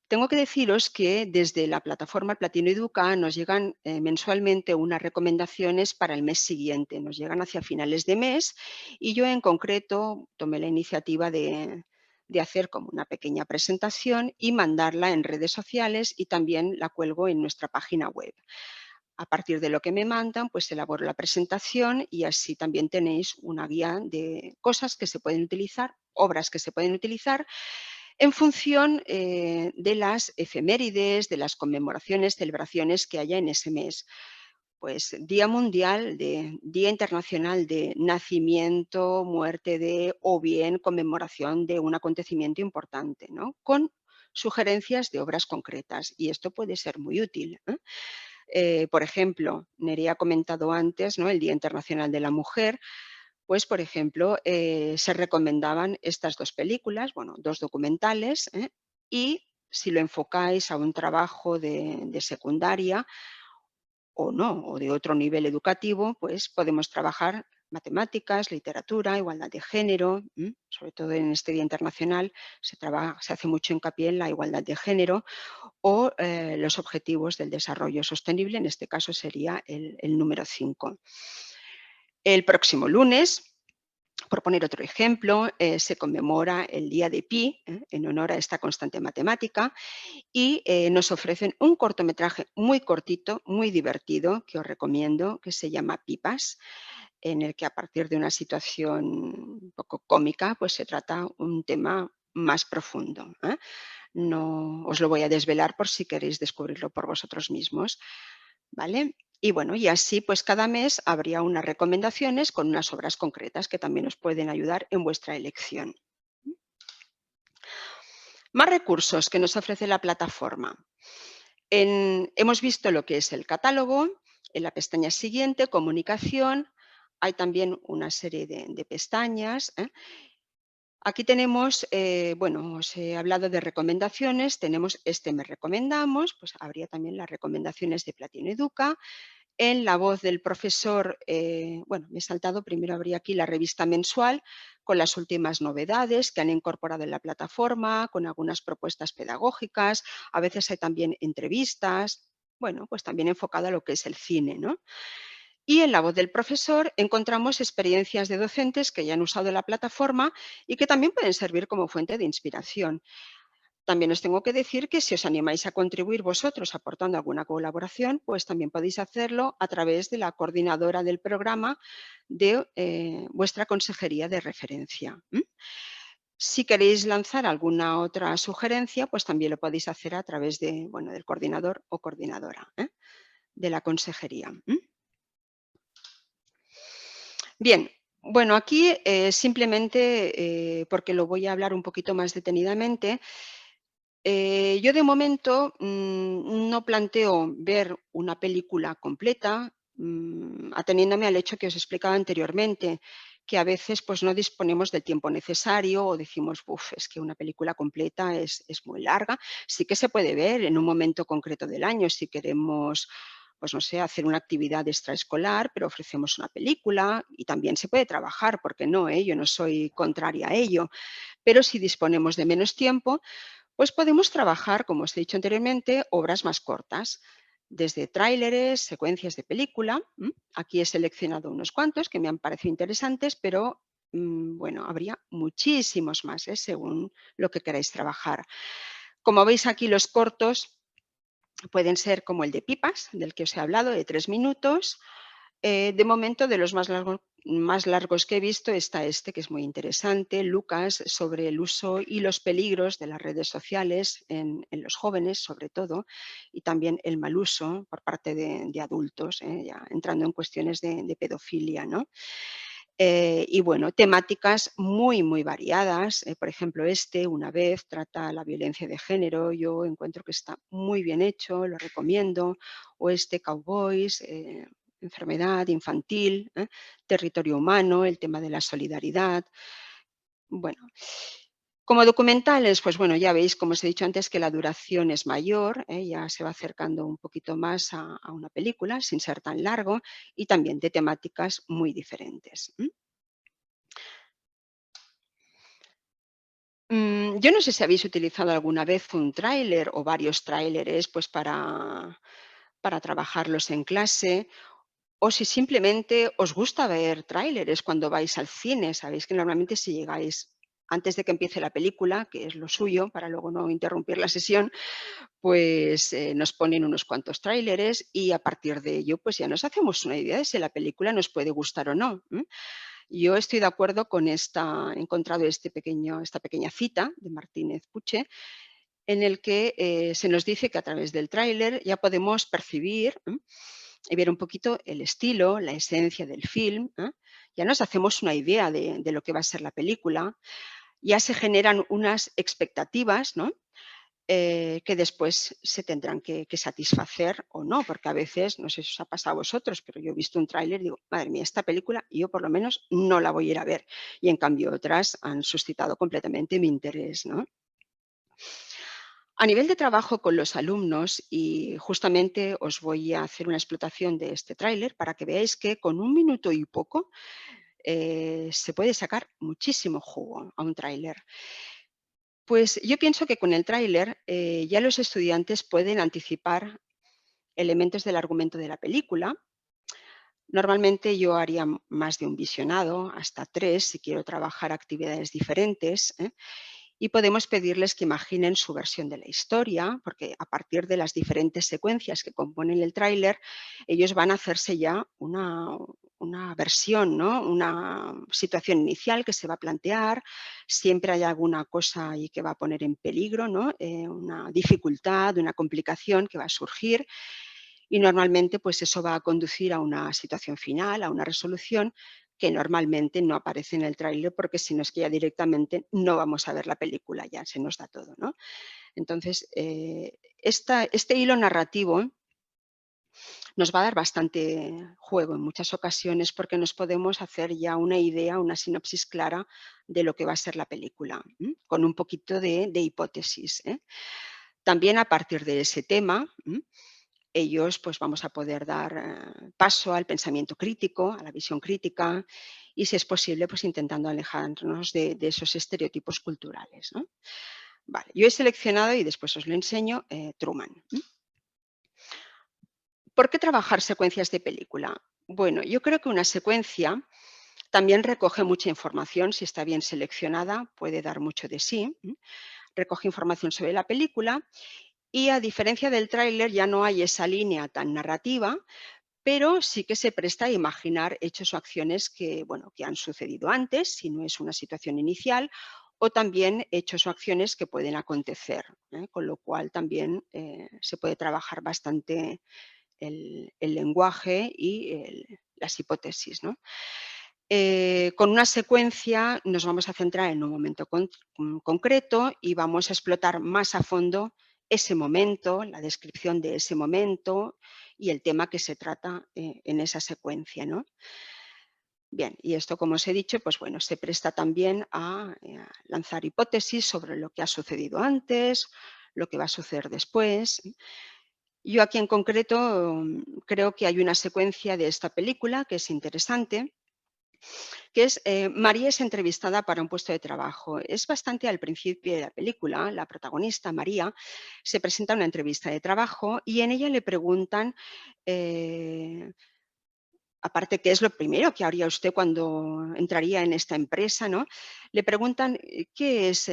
tengo que deciros que desde la plataforma Platino Educa nos llegan mensualmente unas recomendaciones para el mes siguiente. Nos llegan hacia finales de mes y yo en concreto tomé la iniciativa de hacer como una pequeña presentación y mandarla en redes sociales y también la cuelgo en nuestra página web. A partir de lo que me mandan, pues elaboro la presentación y así también tenéis una guía de cosas que se pueden utilizar, obras que se pueden utilizar en función de las efemérides, de las conmemoraciones, celebraciones que haya en ese mes. Pues Día Mundial, Día Internacional de Nacimiento, muerte de o bien conmemoración de un acontecimiento importante, ¿no? Con sugerencias de obras concretas y esto puede ser muy útil, ¿eh? Por ejemplo, Nerea ha comentado antes, ¿no?, el Día Internacional de la Mujer, pues, por ejemplo, se recomendaban estas 2 películas, bueno, 2 documentales, y si lo enfocáis a un trabajo de secundaria o no, o de otro nivel educativo, pues podemos trabajar matemáticas, literatura, igualdad de género, sobre todo en este Día Internacional se hace mucho hincapié en la igualdad de género o los objetivos del desarrollo sostenible, en este caso sería el número 5. El próximo lunes, por poner otro ejemplo, se conmemora el Día de Pi, en honor a esta constante matemática, y nos ofrecen un cortometraje muy cortito, muy divertido, que os recomiendo, que se llama Pipas, en el que a partir de una situación un poco cómica, pues se trata un tema más profundo, ¿eh? No os lo voy a desvelar por si queréis descubrirlo por vosotros mismos, ¿vale? Y bueno, y así pues cada mes habría unas recomendaciones con unas obras concretas que también os pueden ayudar en vuestra elección. Más recursos que nos ofrece la plataforma. Hemos visto lo que es el catálogo, en la pestaña siguiente, comunicación, hay también una serie de pestañas. Aquí tenemos, bueno, os he hablado de recomendaciones, tenemos este mes recomendamos, pues habría también las recomendaciones de Platino Educa. En la voz del profesor, bueno, me he saltado, primero habría aquí la revista mensual con las últimas novedades que han incorporado en la plataforma, con algunas propuestas pedagógicas, a veces hay también entrevistas, bueno, pues también enfocado a lo que es el cine, ¿no? Y en la voz del profesor encontramos experiencias de docentes que ya han usado la plataforma y que también pueden servir como fuente de inspiración. También os tengo que decir que si os animáis a contribuir vosotros aportando alguna colaboración, pues también podéis hacerlo a través de la coordinadora del programa de vuestra consejería de referencia. Si queréis lanzar alguna otra sugerencia, pues también lo podéis hacer a través de, bueno, del coordinador o coordinadora de la consejería. Bien, bueno, aquí simplemente porque lo voy a hablar un poquito más detenidamente, yo de momento no planteo ver una película completa, ateniéndome al hecho que os explicaba anteriormente, que a veces pues, no disponemos del tiempo necesario o decimos, uff, es que una película completa es muy larga. Sí que se puede ver en un momento concreto del año si queremos, pues no sé, hacer una actividad extraescolar, pero ofrecemos una película y también se puede trabajar, ¿por qué no? Yo no soy contraria a ello, pero si disponemos de menos tiempo, pues podemos trabajar, como os he dicho anteriormente, obras más cortas, desde tráileres, secuencias de película. Aquí he seleccionado unos cuantos que me han parecido interesantes, pero bueno, habría muchísimos más, según lo que queráis trabajar. Como veis aquí, los cortos pueden ser como el de Pipas, del que os he hablado, de 3 minutos. De momento, de los más largos que he visto está este, que es muy interesante, Lucas, sobre el uso y los peligros de las redes sociales en los jóvenes, sobre todo, y también el mal uso por parte de adultos, ya entrando en cuestiones de pedofilia, ¿no? Y bueno, temáticas muy, muy variadas. Por ejemplo, una vez trata la violencia de género, yo encuentro que está muy bien hecho, lo recomiendo. O Cowboys, enfermedad infantil, territorio humano, el tema de la solidaridad. Bueno, como documentales, pues bueno, ya veis, como os he dicho antes, que la duración es mayor, ya se va acercando un poquito más a una película, sin ser tan largo, y también de temáticas muy diferentes. Yo no sé si habéis utilizado alguna vez un tráiler o varios tráileres pues para trabajarlos en clase o si simplemente os gusta ver tráileres cuando vais al cine. Sabéis que normalmente si llegáis antes de que empiece la película, que es lo suyo, para luego no interrumpir la sesión, pues nos ponen unos cuantos tráileres y a partir de ello pues ya nos hacemos una idea de si la película nos puede gustar o no. Yo estoy de acuerdo con he encontrado esta pequeña cita de Martínez Puche, en el que se nos dice que a través del tráiler ya podemos percibir y ver un poquito el estilo, la esencia del film. Ya nos hacemos una idea de lo que va a ser la película, ya se generan unas expectativas, ¿no? Que después se tendrán que satisfacer o no, porque a veces, no sé si os ha pasado a vosotros, pero yo he visto un tráiler y digo, madre mía, esta película yo por lo menos no la voy a ir a ver. Y en cambio otras han suscitado completamente mi interés, ¿no? A nivel de trabajo con los alumnos, y justamente os voy a hacer una explotación de este tráiler para que veáis que con un minuto y poco se puede sacar muchísimo jugo a un tráiler. Pues yo pienso que con el tráiler ya los estudiantes pueden anticipar elementos del argumento de la película. Normalmente yo haría más de un visionado, hasta 3, si quiero trabajar actividades diferentes, y podemos pedirles que imaginen su versión de la historia, porque a partir de las diferentes secuencias que componen el tráiler, ellos van a hacerse ya una versión, ¿no? Una situación inicial que se va a plantear, siempre hay alguna cosa ahí que va a poner en peligro, ¿no? Una dificultad, una complicación que va a surgir y normalmente pues eso va a conducir a una situación final, a una resolución que normalmente no aparece en el tráiler porque si no es que ya directamente no vamos a ver la película, ya se nos da todo, ¿no? Entonces, este hilo narrativo nos va a dar bastante juego en muchas ocasiones porque nos podemos hacer ya una idea, una sinopsis clara de lo que va a ser la película, con un poquito de hipótesis. También a partir de ese tema, ellos pues vamos a poder dar paso al pensamiento crítico, a la visión crítica y si es posible pues intentando alejarnos de esos estereotipos culturales, ¿no? Vale, yo he seleccionado y después os lo enseño Truman. ¿Por qué trabajar secuencias de película? Bueno, yo creo que una secuencia también recoge mucha información, si está bien seleccionada, puede dar mucho de sí. Recoge información sobre la película y a diferencia del tráiler ya no hay esa línea tan narrativa, pero sí que se presta a imaginar hechos o acciones que, bueno, que han sucedido antes, si no es una situación inicial, o también hechos o acciones que pueden acontecer, con lo cual también se puede trabajar bastante el lenguaje y las hipótesis, ¿no? Con una secuencia nos vamos a centrar en un momento concreto y vamos a explotar más a fondo ese momento, la descripción de ese momento y el tema que se trata en esa secuencia, ¿no? Bien, y esto, como os he dicho, pues bueno, se presta también a lanzar hipótesis sobre lo que ha sucedido antes, lo que va a suceder después. Yo aquí en concreto creo que hay una secuencia de esta película que es interesante, que es María es entrevistada para un puesto de trabajo. Es bastante al principio de la película, la protagonista, María, se presenta a una entrevista de trabajo y en ella le preguntan, eh, aparte qué es lo primero que haría usted cuando entraría en esta empresa, ¿no? Le preguntan qué es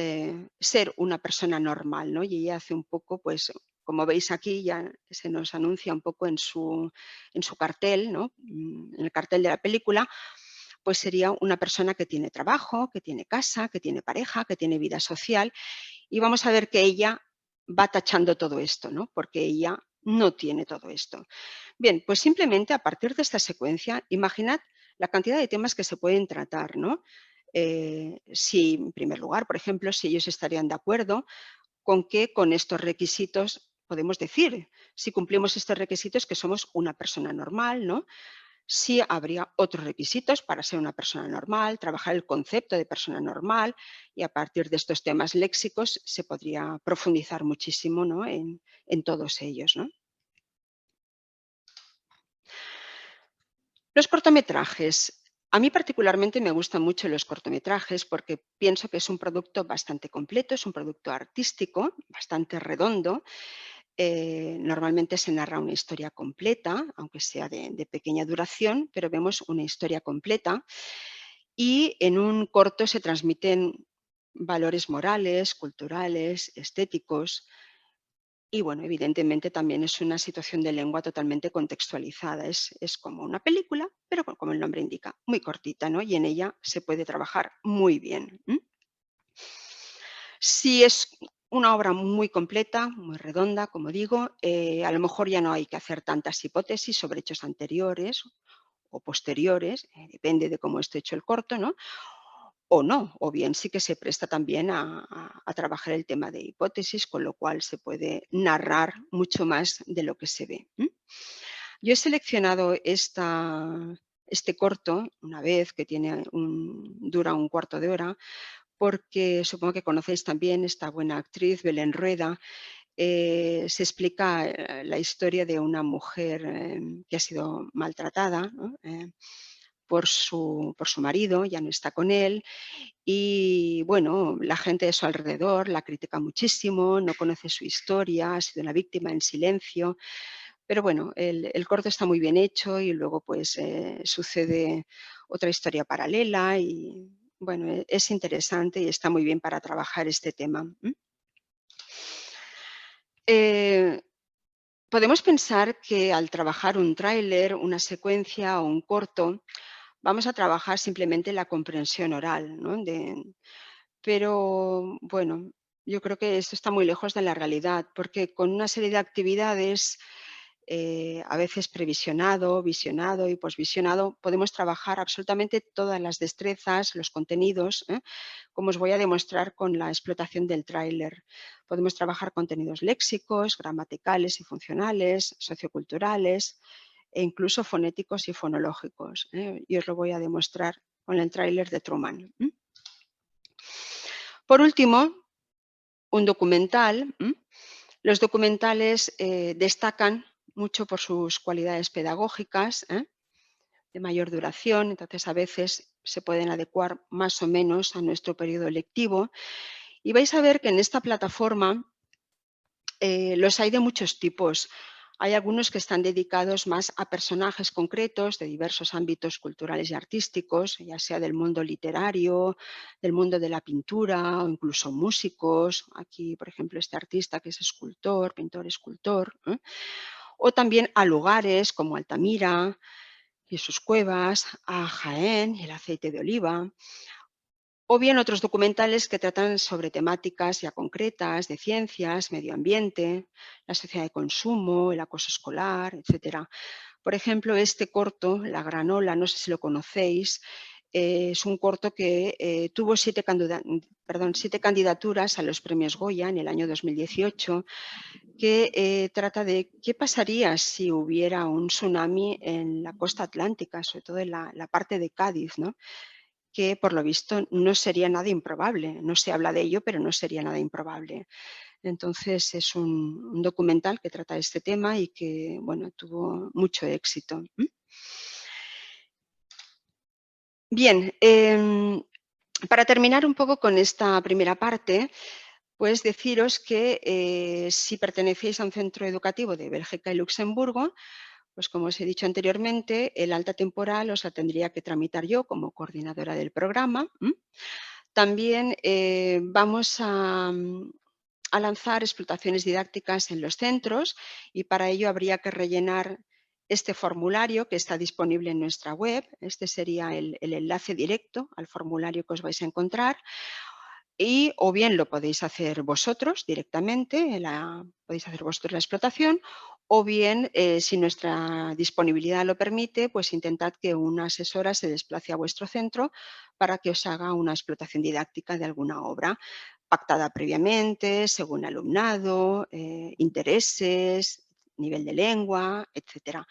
ser una persona normal, ¿no? Y ella hace un poco, pues, como veis aquí, ya se nos anuncia un poco en su cartel, ¿no? En el cartel de la película, pues sería una persona que tiene trabajo, que tiene casa, que tiene pareja, que tiene vida social. Y vamos a ver que ella va tachando todo esto, ¿no? Porque ella no tiene todo esto. Bien, pues simplemente a partir de esta secuencia, imaginad la cantidad de temas que se pueden tratar, ¿no? Si, en primer lugar, por ejemplo, si ellos estarían de acuerdo con que con estos requisitos podemos decir, si cumplimos estos requisitos, que somos una persona normal, ¿no? Sí habría otros requisitos para ser una persona normal, trabajar el concepto de persona normal y a partir de estos temas léxicos se podría profundizar muchísimo, ¿no? en todos ellos, ¿no? Los cortometrajes. A mí particularmente me gustan mucho los cortometrajes porque pienso que es un producto bastante completo, es un producto artístico, bastante redondo. Normalmente se narra una historia completa, aunque sea de pequeña duración, pero vemos una historia completa y en un corto se transmiten valores morales, culturales, estéticos. Y bueno, evidentemente también es una situación de lengua totalmente contextualizada. Es como una película, pero como el nombre indica, muy cortita, ¿no? Y en ella se puede trabajar muy bien. Si es una obra muy completa, muy redonda, como digo, a lo mejor ya no hay que hacer tantas hipótesis sobre hechos anteriores o posteriores, depende de cómo esté hecho el corto, ¿no? O no, o bien sí que se presta también a trabajar el tema de hipótesis, con lo cual se puede narrar mucho más de lo que se ve. Yo he seleccionado este corto una vez que dura un cuarto de hora, porque supongo que conocéis también esta buena actriz, Belén Rueda. Se explica la historia de una mujer que ha sido maltratada, ¿no? Por su marido, ya no está con él, y bueno, la gente de su alrededor la critica muchísimo, no conoce su historia, ha sido una víctima en silencio, pero bueno, el corto está muy bien hecho y luego pues sucede otra historia paralela y bueno, es interesante y está muy bien para trabajar este tema. Eh, Podemos pensar que al trabajar un tráiler, una secuencia o un corto, vamos a trabajar simplemente la comprensión oral, ¿no? Pero bueno, yo creo que esto está muy lejos de la realidad, porque con una serie de actividades, a veces previsionado, visionado y posvisionado, podemos trabajar absolutamente todas las destrezas, los contenidos, como os voy a demostrar con la explotación del tráiler. Podemos trabajar contenidos léxicos, gramaticales y funcionales, socioculturales e incluso fonéticos y fonológicos. Y os lo voy a demostrar con el tráiler de Truman. Por último, un documental. Los documentales destacan mucho por sus cualidades pedagógicas, de mayor duración, entonces a veces se pueden adecuar más o menos a nuestro periodo lectivo. Y vais a ver que en esta plataforma los hay de muchos tipos. Hay algunos que están dedicados más a personajes concretos de diversos ámbitos culturales y artísticos, ya sea del mundo literario, del mundo de la pintura o incluso músicos. Aquí, por ejemplo, este artista que es escultor, pintor, escultor. O también a lugares como Altamira y sus cuevas, a Jaén y el aceite de oliva, o bien otros documentales que tratan sobre temáticas ya concretas de ciencias, medio ambiente, la sociedad de consumo, el acoso escolar, etcétera. Por ejemplo, este corto, La granola, no sé si lo conocéis, es un corto que tuvo 7 candidaturas a los premios Goya en el año 2018, que trata de qué pasaría si hubiera un tsunami en la costa atlántica, sobre todo en la parte de Cádiz, ¿no? Que por lo visto no sería nada improbable. No se habla de ello, pero no sería nada improbable. Entonces es un documental que trata este tema y que bueno, tuvo mucho éxito. Bien, para terminar un poco con esta primera parte, pues deciros que si pertenecéis a un centro educativo de Bélgica y Luxemburgo, pues como os he dicho anteriormente, el alta temporal os la tendría que tramitar yo como coordinadora del programa. También vamos a lanzar explotaciones didácticas en los centros y para ello habría que rellenar este formulario que está disponible en nuestra web. Este sería el enlace directo al formulario que os vais a encontrar. Y o bien lo podéis hacer vosotros directamente, podéis hacer vosotros la explotación, o bien, si nuestra disponibilidad lo permite, pues intentad que una asesora se desplace a vuestro centro para que os haga una explotación didáctica de alguna obra, pactada previamente, según alumnado, intereses, nivel de lengua, etcétera.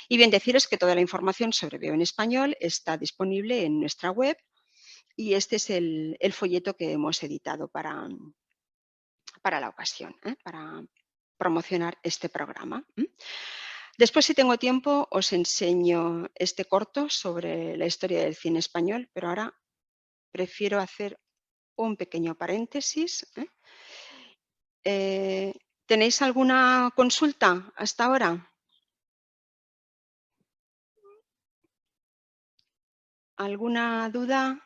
Y bien, deciros que toda la información sobre Veo en Español está disponible en nuestra web y este es el folleto que hemos editado para la ocasión, para promocionar este programa. Después, si tengo tiempo, os enseño este corto sobre la historia del cine español, pero ahora prefiero hacer un pequeño paréntesis. ¿Tenéis alguna consulta hasta ahora? ¿Alguna duda?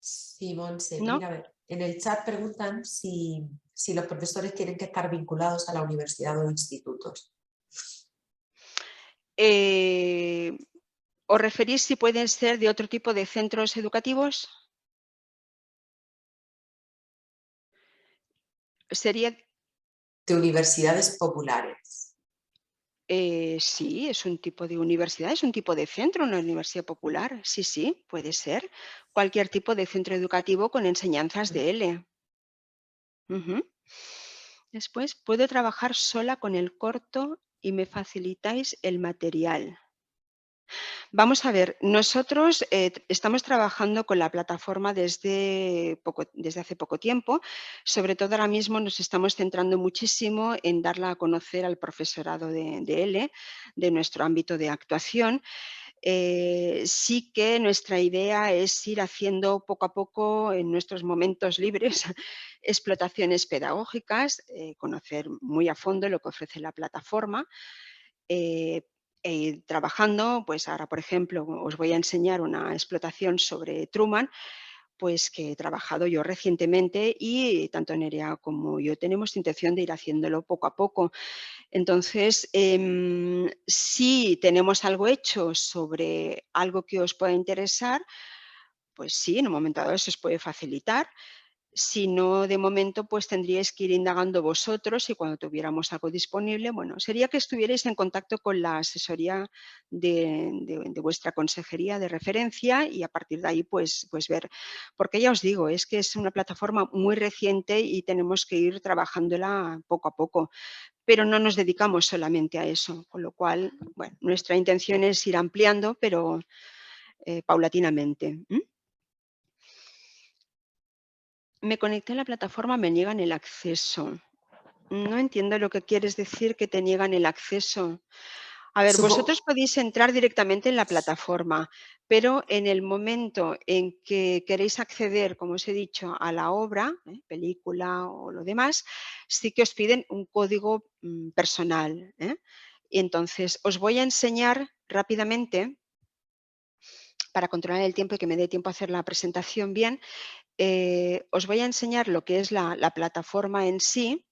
Sí, Monse, ¿No? mira, a ver, en el chat preguntan si los profesores tienen que estar vinculados a la universidad o institutos. ¿Os referís si pueden ser de otro tipo de centros educativos? Sería, De universidades populares. sí, es un tipo de universidad, es un tipo de centro, una universidad popular. Sí, sí, puede ser. Cualquier tipo de centro educativo con enseñanzas de L. Ujú. Después, puedo trabajar sola con el corto y me facilitáis el material. Vamos a ver, nosotros estamos trabajando con la plataforma desde hace poco tiempo. Sobre todo ahora mismo nos estamos centrando muchísimo en darla a conocer al profesorado de L, de nuestro ámbito de actuación. Sí que nuestra idea es ir haciendo poco a poco en nuestros momentos libres explotaciones pedagógicas, conocer muy a fondo lo que ofrece la plataforma. eh, Trabajando, pues ahora, por ejemplo, os voy a enseñar una explotación sobre Truman, pues que he trabajado yo recientemente y tanto Nerea como yo tenemos intención de ir haciéndolo poco a poco. Entonces, si tenemos algo hecho sobre algo que os pueda interesar, pues sí, en un momento dado se os puede facilitar. Si no, de momento, pues tendríais que ir indagando vosotros y cuando tuviéramos algo disponible, bueno, sería que estuvierais en contacto con la asesoría de vuestra consejería de referencia y a partir de ahí, pues ver. Porque ya os digo, es que es una plataforma muy reciente y tenemos que ir trabajándola poco a poco, pero no nos dedicamos solamente a eso, con lo cual, bueno, nuestra intención es ir ampliando, pero paulatinamente. Me conecté a la plataforma, me niegan el acceso. No entiendo lo que quieres decir que te niegan el acceso. A ver, vosotros Supongo, podéis entrar directamente en la plataforma, pero en el momento en que queréis acceder, como os he dicho, a la obra, película o lo demás, sí que os piden un código personal. Y entonces os voy a enseñar rápidamente, para controlar el tiempo y que me dé tiempo a hacer la presentación bien, os voy a enseñar lo que es la plataforma en sí.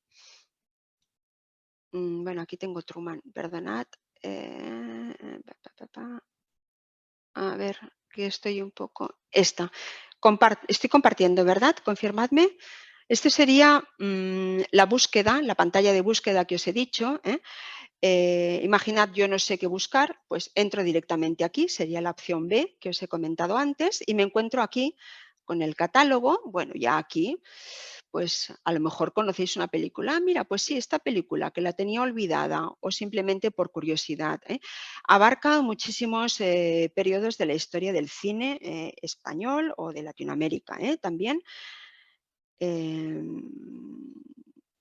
Bueno, aquí tengo Truman, perdonad. A ver, que estoy un poco. Esta. Estoy compartiendo, ¿verdad? Confirmadme. Este sería la búsqueda, la pantalla de búsqueda que os he dicho. Imaginad, yo no sé qué buscar, pues entro directamente aquí, sería la opción B que os he comentado antes, y me encuentro aquí con el catálogo. Bueno, ya aquí, pues a lo mejor conocéis una película. Ah, mira, pues sí, esta película que la tenía olvidada o simplemente por curiosidad. Abarca muchísimos periodos de la historia del cine español o de Latinoamérica también. Em,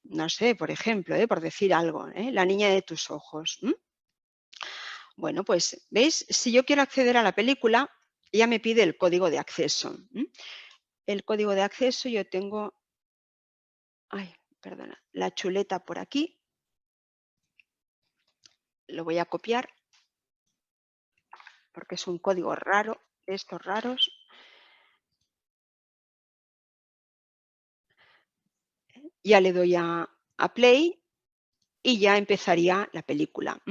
no sé, por ejemplo, por decir algo, La niña de tus ojos. Bueno, pues, ¿veis? Si yo quiero acceder a la película, ya me pide el código de acceso. El código de acceso yo tengo, ay, perdona, la chuleta por aquí. Lo voy a copiar porque es un código raro, de estos raros. Ya le doy a play y ya empezaría la película.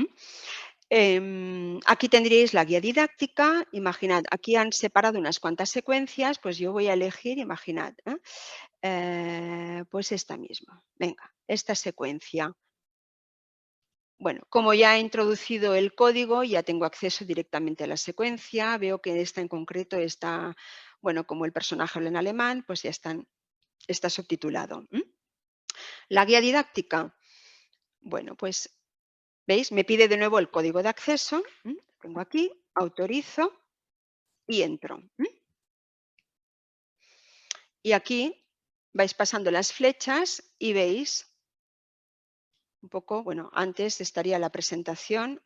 Aquí tendríais la guía didáctica. Imaginad, aquí han separado unas cuantas secuencias, pues yo voy a elegir, imaginad, pues esta misma. Venga, esta secuencia. Bueno, como ya he introducido el código, ya tengo acceso directamente a la secuencia. Veo que esta en concreto está, bueno, como el personaje habla en alemán, pues ya está subtitulado. La guía didáctica, bueno, pues, ¿veis? Me pide de nuevo el código de acceso. Tengo aquí, autorizo y entro. Y aquí vais pasando las flechas y veis un poco, bueno, antes estaría la presentación,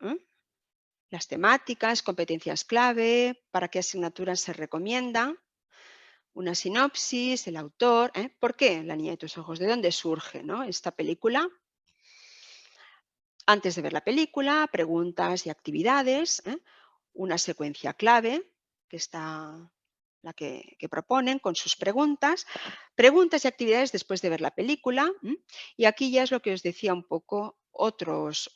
las temáticas, competencias clave, para qué asignaturas se recomienda, una sinopsis, el autor, ¿por qué La niña de tus ojos? ¿De dónde surge, no, esta película? Antes de ver la película, preguntas y actividades, una secuencia clave, que está la que proponen con sus preguntas, preguntas y actividades después de ver la película, y aquí ya es lo que os decía un poco, otras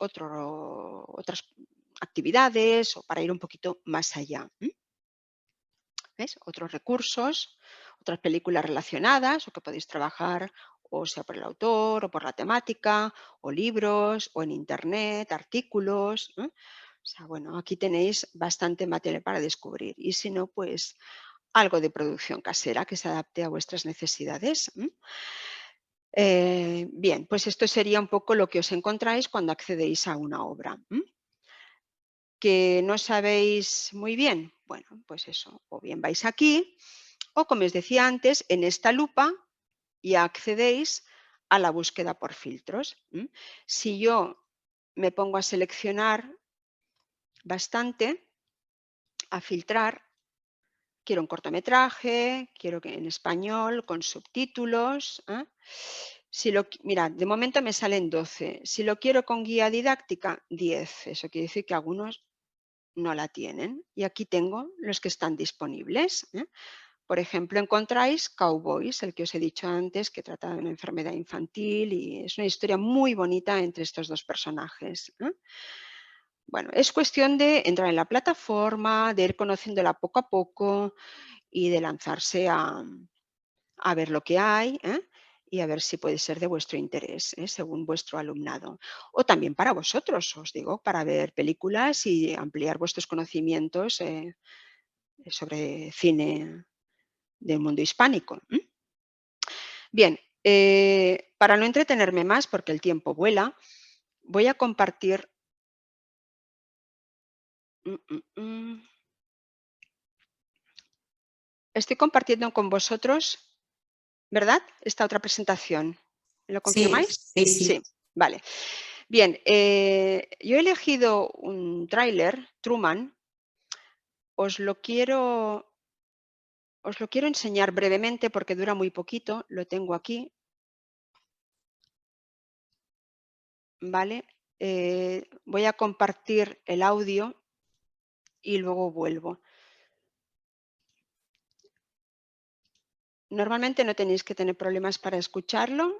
actividades o para ir un poquito más allá. ¿Ves? Otros recursos, otras películas relacionadas o que podéis trabajar o sea por el autor o por la temática, o libros, o en internet, artículos. O sea, bueno, aquí tenéis bastante material para descubrir. Y si no, pues algo de producción casera que se adapte a vuestras necesidades. Bien, pues esto sería un poco lo que os encontráis cuando accedéis a una obra. ¿Que no sabéis muy bien? Bueno, pues eso, o bien vais aquí, o como os decía antes, en esta lupa ya accedéis a la búsqueda por filtros. Si yo me pongo a seleccionar bastante, a filtrar, quiero un cortometraje, quiero que en español, con subtítulos. Mirad, de momento me salen 12. Si lo quiero con guía didáctica, 10. Eso quiere decir que algunos no la tienen. Y aquí tengo los que están disponibles. Por ejemplo, encontráis Cowboys, el que os he dicho antes, que trata de una enfermedad infantil y es una historia muy bonita entre estos dos personajes. Bueno, es cuestión de entrar en la plataforma, de ir conociéndola poco a poco y de lanzarse a ver lo que hay, y a ver si puede ser de vuestro interés, según vuestro alumnado. O también para vosotros, os digo, para ver películas y ampliar vuestros conocimientos sobre cine del mundo hispánico. Bien, para no entretenerme más, porque el tiempo vuela, voy a compartir. Estoy compartiendo con vosotros, ¿verdad? Esta otra presentación. ¿Me lo Sí, confirmáis? sí, Sí, sí. vale. Bien, yo he elegido un tráiler, Truman. Os lo quiero enseñar brevemente porque dura muy poquito. Lo tengo aquí. ¿Vale? Voy a compartir el audio y luego vuelvo. Normalmente no tenéis que tener problemas para escucharlo.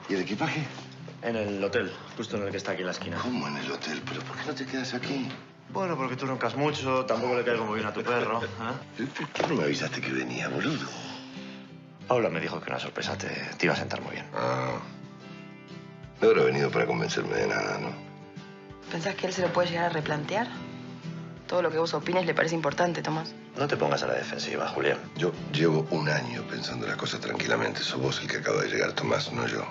¿Y el equipaje? En el hotel, justo en el que está aquí en la esquina. ¿Cómo en el hotel? ¿Pero por qué no te quedas aquí? Bueno, porque tú roncas mucho, tampoco le caigo muy bien a tu perro. ¿Por qué no me avisaste que venía, boludo? Paula me dijo que una sorpresa te iba a sentar muy bien. Ah. No habrá venido para convencerme de nada, ¿no? ¿Pensás que él se lo puede llegar a replantear? Todo lo que vos opines le parece importante, Tomás. No te pongas a la defensiva, Julián. Yo llevo un año pensando las cosas tranquilamente. Sos vos el que acaba de llegar, Tomás, no yo.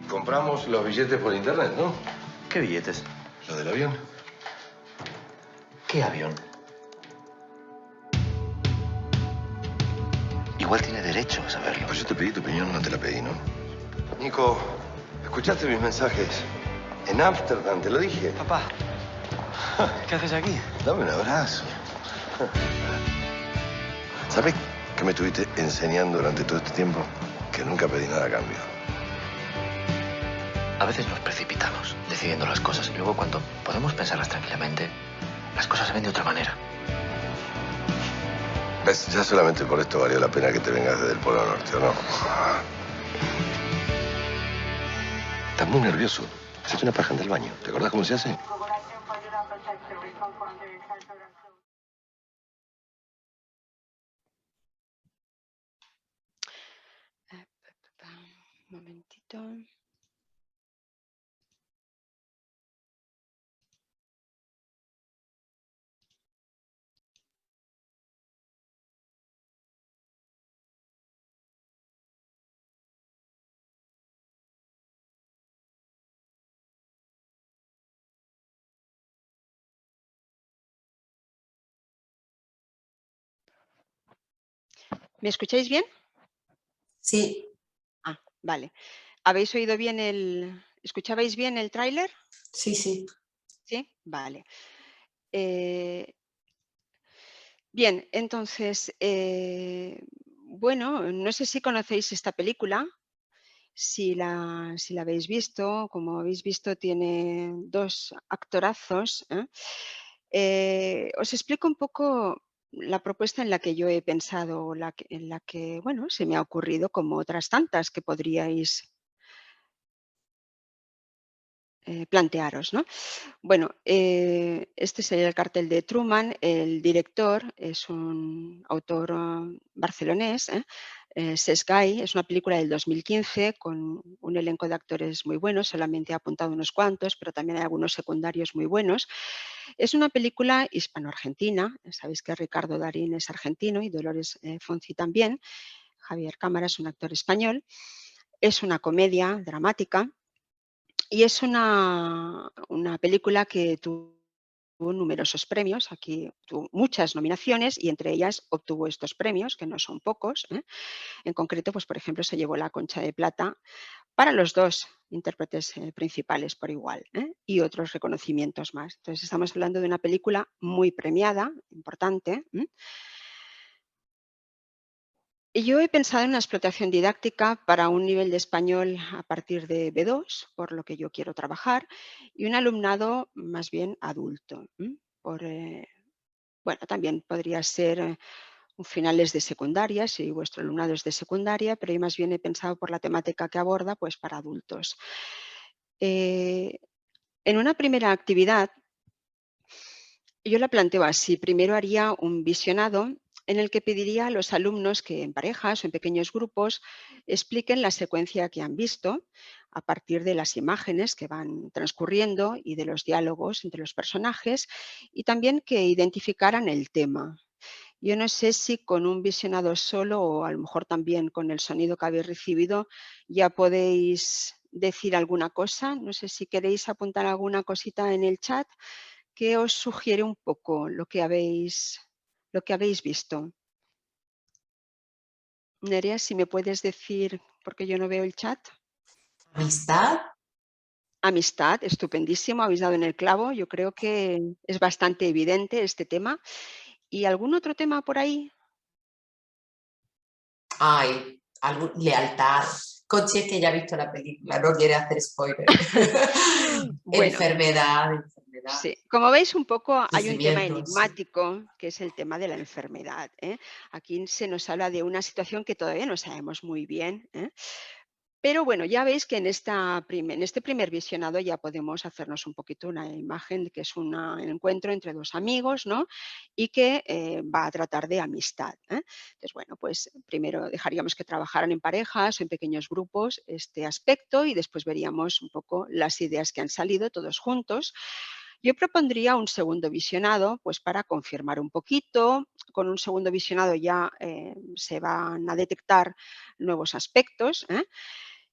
Compramos los billetes por internet, ¿no? ¿Qué billetes? ¿Lo del avión? ¿Qué avión? Igual tiene derecho a saberlo. Pues yo te pedí tu opinión, no te la pedí, ¿no? Nico, ¿escuchaste mis mensajes? En Ámsterdam, te lo dije. Papá, ¿qué haces aquí? Dame un abrazo. ¿Sabes qué me estuviste enseñando durante todo este tiempo? Que nunca pedí nada a cambio. A veces nos precipitamos decidiendo las cosas y luego cuando podemos pensarlas tranquilamente, las cosas se ven de otra manera. ¿Ves? Ya solamente por esto valió la pena que te vengas desde el Polo Norte, ¿o no? Estás muy nervioso. Hacete una paja en el baño. ¿Te acordás cómo se hace? Un momentito. ¿Me escucháis bien? Sí, Ah, vale. ¿Habéis oído bien escuchabais bien el tráiler? sí, sí. Sí, vale. Eh, Bien, entonces, bueno, no sé si conocéis esta película, si la habéis visto. Como habéis visto, tiene dos actorazos, ¿eh? Os explico un poco la propuesta en la que yo he pensado, en la que, bueno, se me ha ocurrido, como otras tantas que podríais plantearos, ¿no? Bueno, este sería el cartel de Truman. El director es un autor barcelonés, Cesc Gai. Es una película del 2015 con un elenco de actores muy buenos. Solamente he apuntado unos cuantos, pero también hay algunos secundarios muy buenos. Es una película hispano-argentina. Sabéis que Ricardo Darín es argentino y Dolores Fonzi también. Javier Cámara es un actor español. Es una comedia dramática y es una película que tuvo numerosos premios. Aquí tuvo muchas nominaciones y entre ellas obtuvo estos premios, que no son pocos, ¿eh? En concreto, pues, por ejemplo, se llevó la Concha de Plata para los dos intérpretes principales por igual, ¿eh? Y otros reconocimientos más. Entonces, estamos hablando de una película muy premiada, importante, ¿m? Y yo he pensado en una explotación didáctica para un nivel de español a partir de B2, por lo que yo quiero trabajar, y un alumnado más bien adulto. Bueno, también podría ser finales de secundaria, si vuestro alumnado es de secundaria, pero yo más bien he pensado por la temática que aborda, pues para adultos. Eh, en una primera actividad, yo la planteo así. Primero haría un visionado en el que pediría a los alumnos que en parejas o en pequeños grupos expliquen la secuencia que han visto a partir de las imágenes que van transcurriendo y de los diálogos entre los personajes, y también que identificaran el tema. Yo no sé si con un visionado solo o a lo mejor también con el sonido que habéis recibido ya podéis decir alguna cosa. No sé si queréis apuntar alguna cosita en el chat. ¿Qué os sugiere un poco lo que habéis visto? Nerea, si me puedes decir, porque yo no veo el chat. Amistad. Amistad, estupendísimo, habéis dado en el clavo. Yo creo que es bastante evidente este tema. ¿Y algún otro tema por ahí? Ay, lealtad. Coche que ya ha visto la película, no quiere hacer spoiler. Bueno, Enfermedad, sí, como veis un poco hay un tema sufrimientos. Sí. enigmático, que es el tema de la enfermedad, ¿eh? Aquí se nos habla de una situación que todavía no sabemos muy bien, ¿eh? Pero bueno, ya veis que en este primer visionado ya podemos hacernos un poquito una imagen de que es un encuentro entre dos amigos, ¿no? Y que va a tratar de amistad, ¿eh? Entonces, bueno, pues primero dejaríamos que trabajaran en parejas o en pequeños grupos este aspecto y después veríamos un poco las ideas que han salido todos juntos. Yo propondría un segundo visionado, pues para confirmar un poquito. Con un segundo visionado ya se van a detectar nuevos aspectos, ¿eh?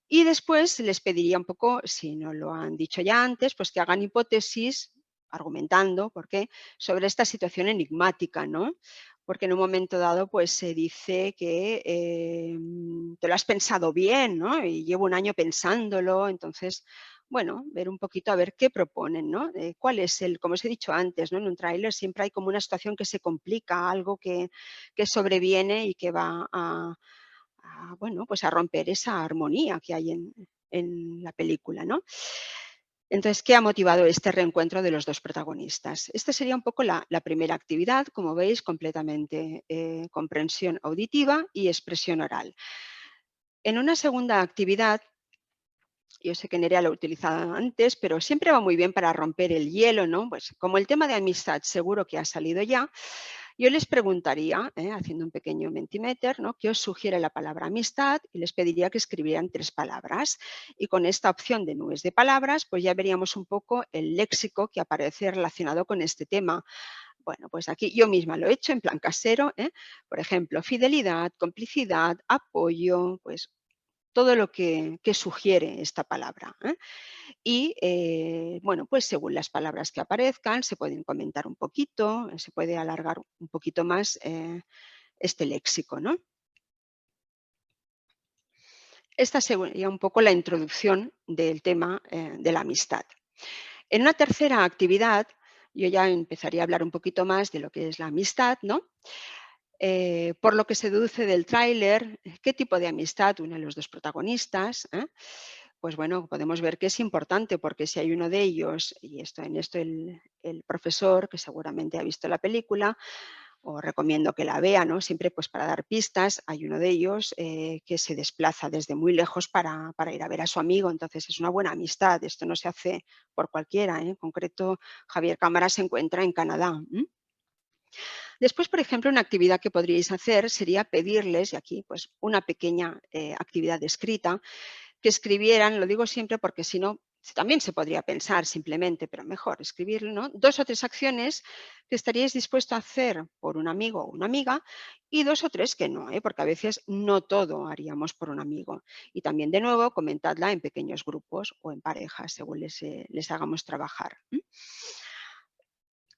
Y después les pediría un poco, si no lo han dicho ya antes, pues que hagan hipótesis, argumentando por qué, sobre esta situación enigmática, ¿no? Porque en un momento dado, pues se dice que te lo has pensado bien, ¿no? Y llevo un año pensándolo. Entonces, bueno, ver un poquito a ver qué proponen, ¿no? ¿Cuál es como os he dicho antes, ¿no? En un tráiler siempre hay como una situación que se complica, algo que sobreviene y que va bueno, pues a romper esa armonía que hay en la película, ¿no? Entonces, ¿qué ha motivado este reencuentro de los dos protagonistas? Esta sería un poco la primera actividad, como veis, completamente comprensión auditiva y expresión oral. En una segunda actividad, yo sé que Nerea lo ha utilizado antes, pero siempre va muy bien para romper el hielo, ¿no? Pues como el tema de amistad seguro que ha salido ya, yo les preguntaría, haciendo un pequeño Mentimeter, ¿no? ¿Qué os sugiere la palabra amistad? Y les pediría que escribieran 3 palabras. Y con esta opción de nubes de palabras, pues ya veríamos un poco el léxico que aparece relacionado con este tema. Bueno, pues aquí yo misma lo he hecho en plan casero, ¿eh? Por ejemplo, fidelidad, complicidad, apoyo, pues todo lo que sugiere esta palabra, ¿eh? Y bueno, pues según las palabras que aparezcan, se pueden comentar un poquito, se puede alargar un poquito más este léxico, ¿no? Esta sería un poco la introducción del tema de la amistad. En una tercera actividad, yo ya empezaría a hablar un poquito más de lo que es la amistad, ¿no? Por lo que se deduce del tráiler, qué tipo de amistad unen los dos protagonistas, ¿eh? Pues bueno, podemos ver que es importante porque si hay uno de ellos, y en esto el profesor, que seguramente ha visto la película, os recomiendo que la vea, ¿no? Siempre pues para dar pistas, hay uno de ellos que se desplaza desde muy lejos para ir a ver a su amigo, entonces es una buena amistad, esto no se hace por cualquiera, ¿eh? En concreto, Javier Cámara se encuentra en Canadá. Después, por ejemplo, una actividad que podríais hacer sería pedirles, y aquí pues una pequeña actividad escrita, que escribieran, lo digo siempre porque si no, también se podría pensar simplemente, pero mejor escribirlo, ¿no? 2 o 3 acciones que estaríais dispuesto a hacer por un amigo o una amiga y 2 o 3 que no, ¿eh? Porque a veces no todo haríamos por un amigo. Y también, de nuevo, comentadla en pequeños grupos o en parejas, según les hagamos trabajar.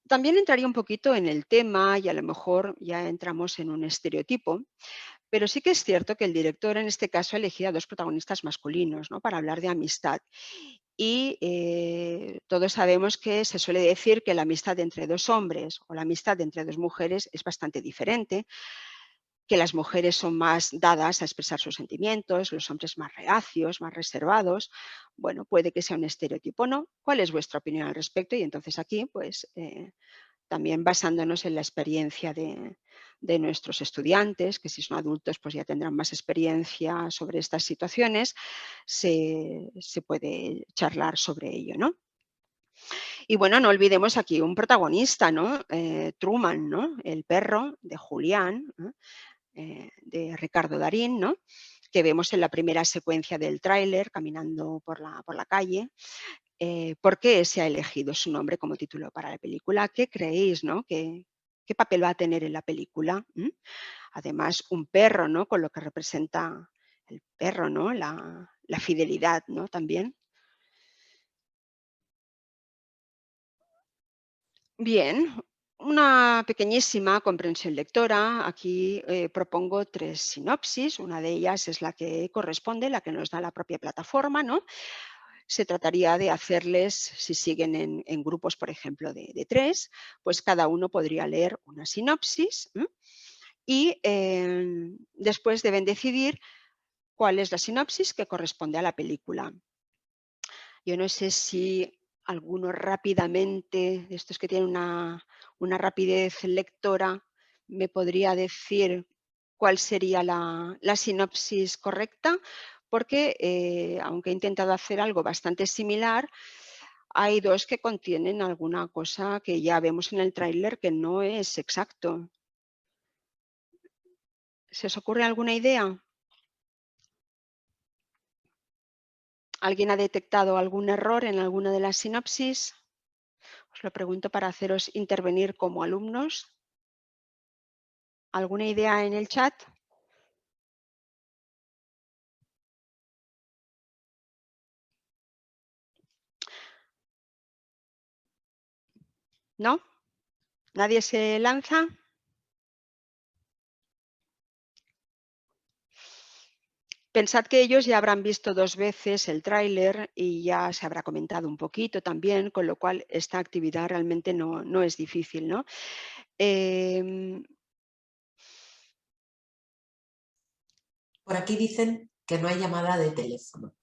También entraría un poquito en el tema y a lo mejor ya entramos en un estereotipo, pero sí que es cierto que el director en este caso ha elegido a 2 protagonistas masculinos, ¿no? Para hablar de amistad. Y todos sabemos que se suele decir que la amistad entre 2 hombres o la amistad entre 2 mujeres es bastante diferente, que las mujeres son más dadas a expresar sus sentimientos, los hombres más reacios, más reservados. Bueno, puede que sea un estereotipo o no. ¿Cuál es vuestra opinión al respecto? Y entonces aquí, pues, también basándonos en la experiencia de nuestros estudiantes, que si son adultos pues ya tendrán más experiencia sobre estas situaciones, se puede charlar sobre ello, ¿no? Y bueno, no olvidemos aquí un protagonista, ¿no? Truman, ¿no? El perro de Julián, ¿no? De Ricardo Darín, ¿no? Que vemos en la primera secuencia del tráiler caminando por la calle. ¿Por qué se ha elegido su nombre como título para la película? ¿Qué creéis, no? ¿Qué papel va a tener en la película? Además, un perro, ¿no? Con lo que representa el perro, ¿no? La fidelidad, ¿no? También. Bien, una pequeñísima comprensión lectora. Aquí propongo 3 sinopsis. Una de ellas es la que corresponde, la que nos da la propia plataforma, ¿no? Se trataría de hacerles, si siguen en grupos, por ejemplo, de 3, pues cada uno podría leer una sinopsis y después deben decidir cuál es la sinopsis que corresponde a la película. Yo no sé si alguno rápidamente, de estos que tienen una rapidez lectora, me podría decir cuál sería la sinopsis correcta, porque aunque he intentado hacer algo bastante similar, hay 2 que contienen alguna cosa que ya vemos en el tráiler que no es exacto. ¿Se os ocurre alguna idea? ¿Alguien ha detectado algún error en alguna de las sinopsis? Os lo pregunto para haceros intervenir como alumnos. ¿Alguna idea en el chat? ¿No? ¿Nadie se lanza? Pensad que ellos ya habrán visto 2 veces el tráiler y ya se habrá comentado un poquito también, con lo cual esta actividad realmente no es difícil, ¿no? Por aquí dicen que no hay llamada de teléfono.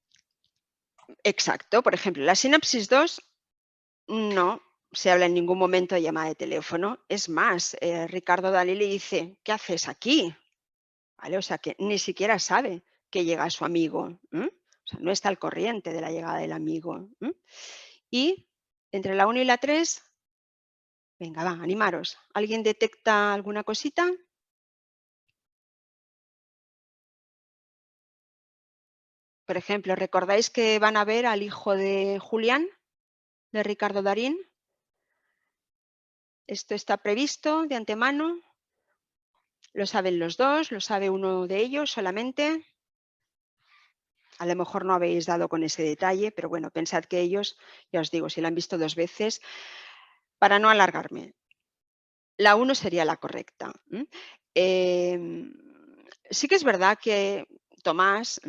Exacto. Por ejemplo, la sinopsis 2 no se habla en ningún momento de llamada de teléfono. Es más, Ricardo Dalí le dice, ¿qué haces aquí? ¿Vale? O sea, que ni siquiera sabe que llega su amigo. O sea, no está al corriente de la llegada del amigo. Y entre la 1 y la 3, venga, va, animaros. ¿Alguien detecta alguna cosita? Por ejemplo, ¿recordáis que van a ver al hijo de Julián, de Ricardo Darín? Esto está previsto de antemano. Lo saben los 2, lo sabe uno de ellos solamente. A lo mejor no habéis dado con ese detalle, pero bueno, pensad que ellos, ya os digo, si la han visto 2 veces, para no alargarme, la 1 sería la correcta. Sí que es verdad que Tomás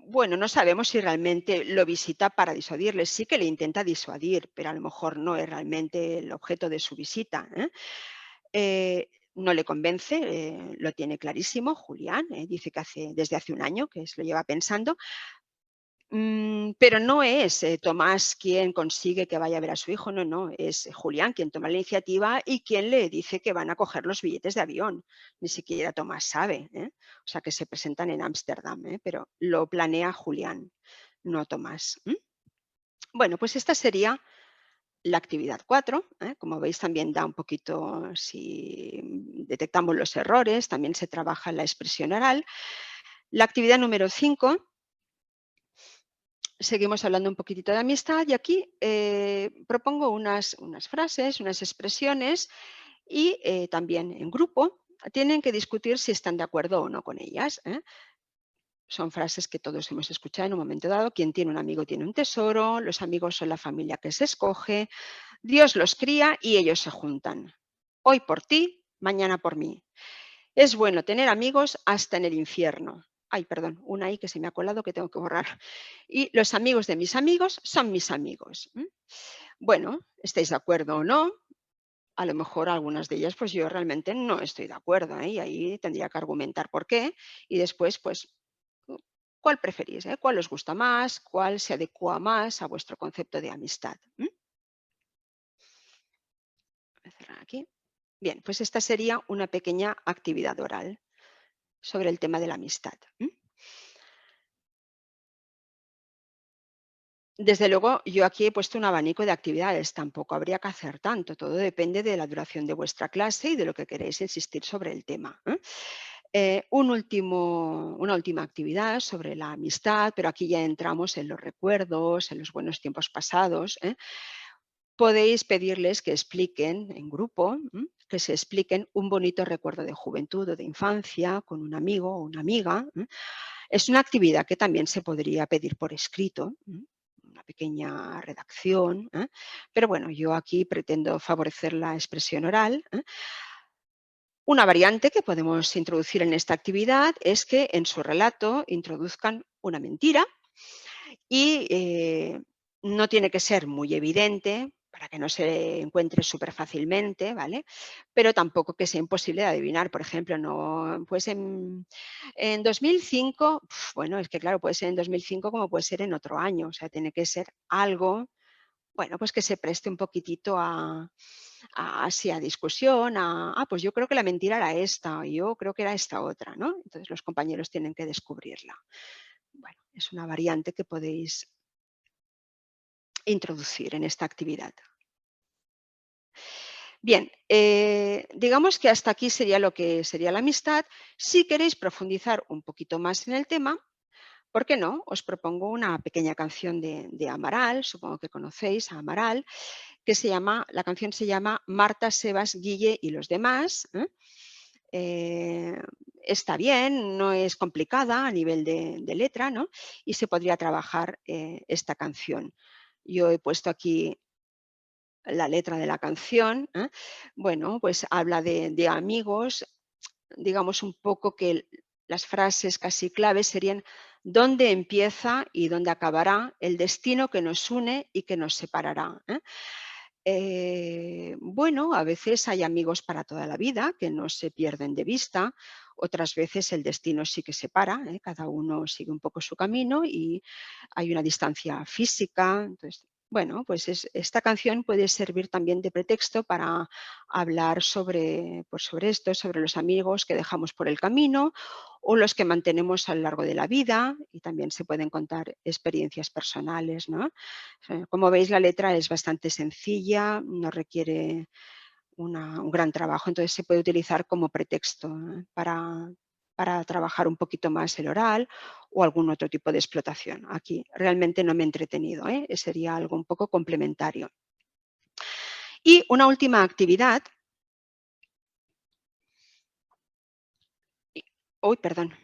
bueno, no sabemos si realmente lo visita para disuadirle. Sí que le intenta disuadir, pero a lo mejor no es realmente el objeto de su visita, ¿eh? No le convence, lo tiene clarísimo Julián, dice que desde hace un año que lo lleva pensando. Pero no es Tomás quien consigue que vaya a ver a su hijo, no, no, es Julián quien toma la iniciativa y quien le dice que van a coger los billetes de avión. Ni siquiera Tomás sabe, ¿eh? O sea, que se presentan en Ámsterdam, pero lo planea Julián, no Tomás. Bueno, pues esta sería la actividad 4. Como veis, también da un poquito, si detectamos los errores, también se trabaja la expresión oral. La actividad número 5. Seguimos hablando un poquitito de amistad y aquí propongo unas frases, unas expresiones y también en grupo tienen que discutir si están de acuerdo o no con ellas. Son frases que todos hemos escuchado en un momento dado. Quien tiene un amigo tiene un tesoro, los amigos son la familia que se escoge, Dios los cría y ellos se juntan. Hoy por ti, mañana por mí. Es bueno tener amigos hasta en el infierno. Ay, perdón, una ahí que se me ha colado que tengo que borrar. Y los amigos de mis amigos son mis amigos. Bueno, estáis de acuerdo o no. A lo mejor algunas de ellas, pues yo realmente no estoy de acuerdo, y ahí tendría que argumentar por qué. Y después, pues, ¿cuál preferís? ¿Cuál os gusta más? ¿Cuál se adecua más a vuestro concepto de amistad? Voy a cerrar aquí. Bien, pues esta sería una pequeña actividad oral sobre el tema de la amistad. Desde luego, yo aquí he puesto un abanico de actividades, tampoco habría que hacer tanto, todo depende de la duración de vuestra clase y de lo que queréis insistir sobre el tema. Una última actividad sobre la amistad, pero aquí ya entramos en los recuerdos, en los buenos tiempos pasados. Podéis pedirles que expliquen en grupo, que se expliquen un bonito recuerdo de juventud o de infancia con un amigo o una amiga. Es una actividad que también se podría pedir por escrito, una pequeña redacción, pero bueno, yo aquí pretendo favorecer la expresión oral. Una variante que podemos introducir en esta actividad es que en su relato introduzcan una mentira y no tiene que ser muy evidente para que no se encuentre súper fácilmente, ¿vale? Pero tampoco que sea imposible de adivinar. Por ejemplo, no, pues en 2005, bueno, es que claro, puede ser en 2005 como puede ser en otro año. O sea, tiene que ser algo, bueno, pues que se preste un poquitito así a discusión, pues yo creo que la mentira era esta, yo creo que era esta otra, ¿no? Entonces los compañeros tienen que descubrirla. Bueno, es una variante que podéis introducir en esta actividad. Bien, digamos que hasta aquí sería lo que sería la amistad. Si queréis profundizar un poquito más en el tema, ¿por qué no? Os propongo una pequeña canción de Amaral, supongo que conocéis a Amaral, que la canción se llama Marta, Sebas, Guille y los demás. Está bien, no es complicada a nivel de letra, ¿no? Y se podría trabajar esta canción. Yo he puesto aquí la letra de la canción. Bueno, pues habla de amigos, digamos un poco que las frases casi claves serían dónde empieza y dónde acabará el destino que nos une y que nos separará. Bueno, a veces hay amigos para toda la vida que no se pierden de vista, otras veces el destino sí que separa, cada uno sigue un poco su camino y hay una distancia física. Entonces, bueno, pues esta canción puede servir también de pretexto para hablar sobre esto, sobre los amigos que dejamos por el camino o los que mantenemos a lo largo de la vida, y también se pueden contar experiencias personales, ¿no? Como veis, la letra es bastante sencilla, no requiere un gran trabajo, entonces se puede utilizar como pretexto para trabajar un poquito más el oral o algún otro tipo de explotación. Aquí realmente no me he entretenido, sería algo un poco complementario. Y una última actividad. Uy, perdón.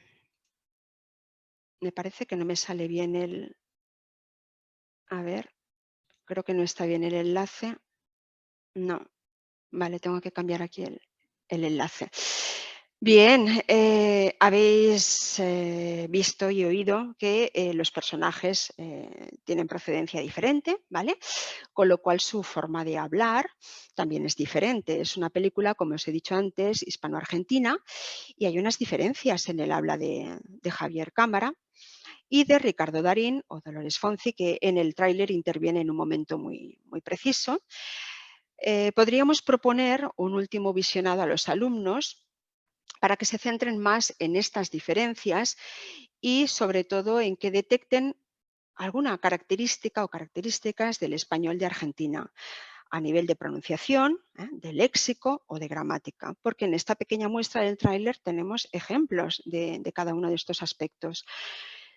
Me parece que no me sale bien a ver, creo que no está bien el enlace. No, vale, tengo que cambiar aquí el enlace. Bien, habéis visto y oído que los personajes tienen procedencia diferente, ¿vale? Con lo cual su forma de hablar también es diferente. Es una película, como os he dicho antes, hispano-argentina, y hay unas diferencias en el habla de Javier Cámara y de Ricardo Darín o Dolores Fonzi, que en el tráiler interviene en un momento muy, muy preciso. Podríamos proponer un último visionado a los alumnos para que se centren más en estas diferencias y sobre todo en que detecten alguna característica o características del español de Argentina a nivel de pronunciación, de léxico o de gramática, porque en esta pequeña muestra del tráiler tenemos ejemplos de cada uno de estos aspectos.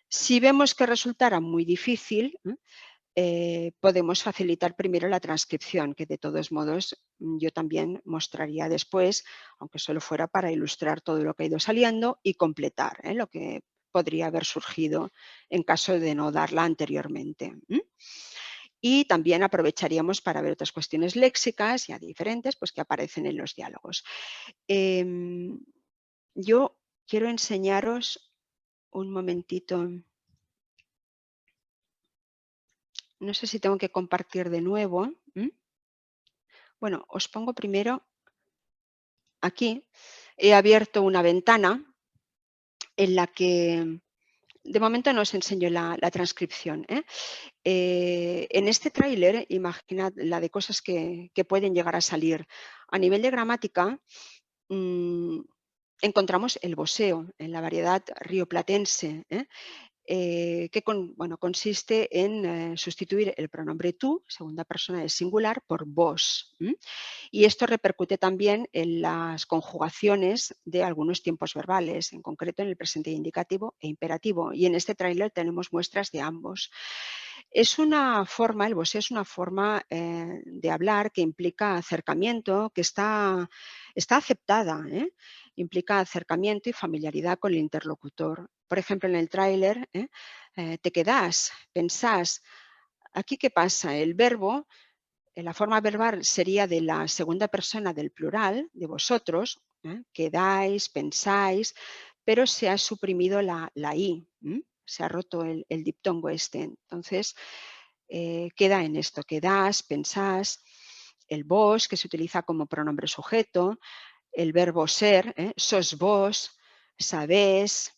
Si vemos que resultara muy difícil, podemos facilitar primero la transcripción, que de todos modos yo también mostraría después, aunque solo fuera para ilustrar todo lo que ha ido saliendo y completar lo que podría haber surgido en caso de no darla anteriormente. Y también aprovecharíamos para ver otras cuestiones léxicas ya diferentes pues, que aparecen en los diálogos. Yo quiero enseñaros un momentito. No sé si tengo que compartir de nuevo. Bueno, os pongo primero aquí. He abierto una ventana en la que de momento no os enseño la transcripción. En este tráiler, imaginad la de cosas que pueden llegar a salir. A nivel de gramática, encontramos el voseo en la variedad rioplatense, que consiste en sustituir el pronombre tú, segunda persona del singular, por vos. Y esto repercute también en las conjugaciones de algunos tiempos verbales, en concreto en el presente indicativo e imperativo. Y en este tráiler tenemos muestras de ambos. Es una forma, el voseo es una forma de hablar que implica acercamiento, que está aceptada, implica acercamiento y familiaridad con el interlocutor. Por ejemplo, en el tráiler, te quedás, pensás. Aquí, ¿qué pasa? El verbo, la forma verbal sería de la segunda persona del plural, de vosotros, quedáis, pensáis, pero se ha suprimido la I, se ha roto el diptongo este. Entonces, queda en esto, quedás, pensás, el vos, que se utiliza como pronombre sujeto, el verbo ser, sos vos, sabés.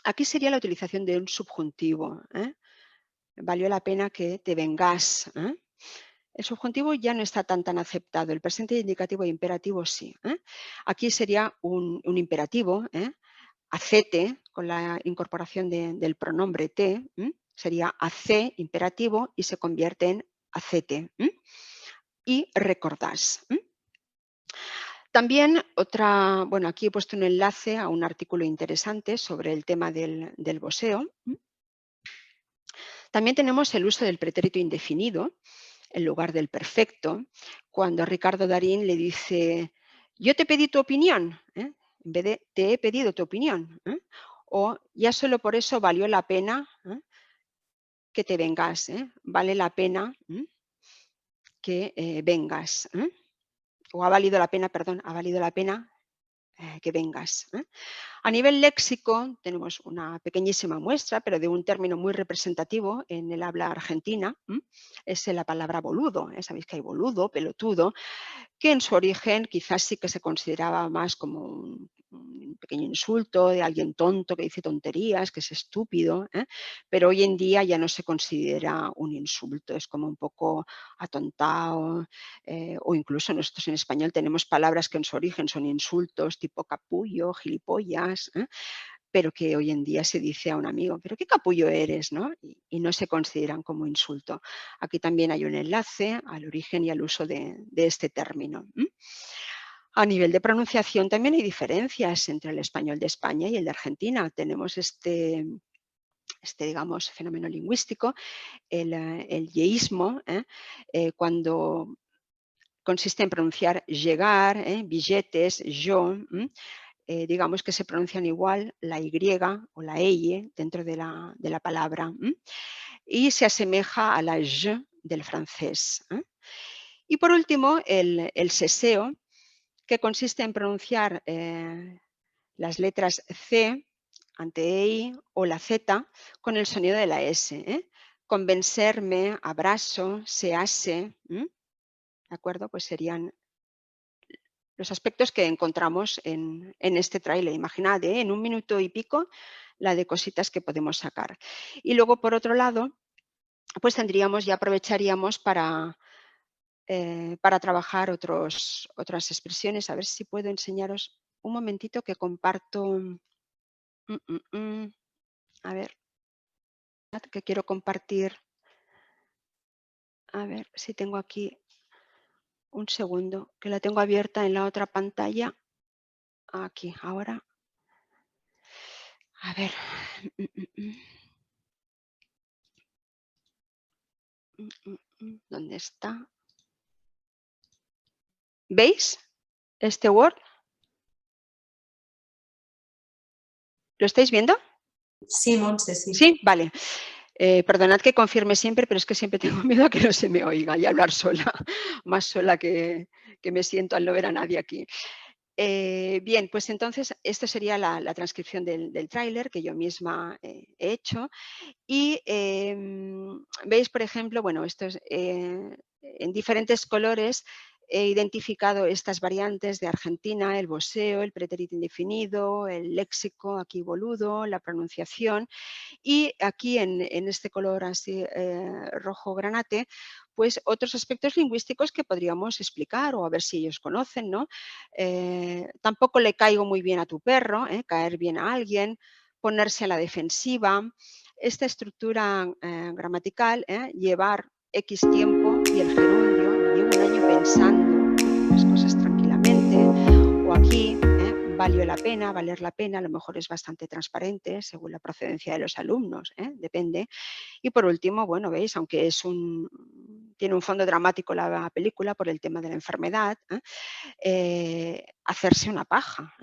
Aquí sería la utilización de un subjuntivo. Valió la pena que te vengás. El subjuntivo ya no está tan aceptado. El presente indicativo e imperativo sí. Aquí sería un imperativo, hacete, con la incorporación del pronombre te, sería hace imperativo y se convierte en hacete. Y recordás. También aquí he puesto un enlace a un artículo interesante sobre el tema del voseo. También tenemos el uso del pretérito indefinido en lugar del perfecto, cuando Ricardo Darín le dice, yo te pedí tu opinión, en vez de te he pedido tu opinión, o ya solo por eso valió la pena que te vengas, vale la pena que vengas, o ha valido la pena, perdón, ha valido la pena que vengas. A nivel léxico tenemos una pequeñísima muestra, pero de un término muy representativo en el habla argentina, es la palabra boludo. Sabéis que hay boludo, pelotudo, que en su origen quizás sí que se consideraba más como un pequeño insulto de alguien tonto que dice tonterías, que es estúpido, pero hoy en día ya no se considera un insulto, es como un poco atontado, o incluso nosotros en español tenemos palabras que en su origen son insultos tipo capullo, gilipollas, pero que hoy en día se dice a un amigo, pero qué capullo eres, ¿no? Y no se consideran como insulto. Aquí también hay un enlace al origen y al uso de este término. A nivel de pronunciación también hay diferencias entre el español de España y el de Argentina. Tenemos este digamos, fenómeno lingüístico, el yeísmo, cuando consiste en pronunciar llegar, billetes, yo, digamos que se pronuncian igual la Y o la Y dentro de la palabra y se asemeja a la J del francés. Y por último, el seseo, que consiste en pronunciar las letras C ante EI o la Z con el sonido de la S. Convencerme, abrazo, sease, ¿de acuerdo? Pues serían los aspectos que encontramos en este tráiler. Imaginad, en un minuto y pico, la de cositas que podemos sacar. Y luego, por otro lado, pues tendríamos y aprovecharíamos para trabajar otras expresiones. A ver si puedo enseñaros un momentito que comparto. A ver, que quiero compartir. A ver si tengo aquí un segundo, que la tengo abierta en la otra pantalla. Aquí, ahora. A ver. ¿Dónde está? ¿Veis este Word? ¿Lo estáis viendo? Sí, Montse, sí. Sí, vale. Perdonad que confirme siempre, pero es que siempre tengo miedo a que no se me oiga y hablar sola, más sola que me siento al no ver a nadie aquí. Bien, pues entonces esta sería la transcripción del tráiler que yo misma he hecho. Y veis, por ejemplo, bueno, esto es, en diferentes colores he identificado estas variantes de Argentina, el voseo, el pretérito indefinido, el léxico, aquí boludo, la pronunciación. Y aquí en este color así rojo granate, pues otros aspectos lingüísticos que podríamos explicar o a ver si ellos conocen, ¿no? Tampoco le caigo muy bien a tu perro, caer bien a alguien, ponerse a la defensiva. Esta estructura gramatical, llevar X tiempo y el gerundio, llevo un año pensando las cosas tranquilamente, o aquí, valió la pena, valer la pena, a lo mejor es bastante transparente según la procedencia de los alumnos, depende. Y por último, bueno, veis, aunque tiene un fondo dramático la película por el tema de la enfermedad, hacerse una paja,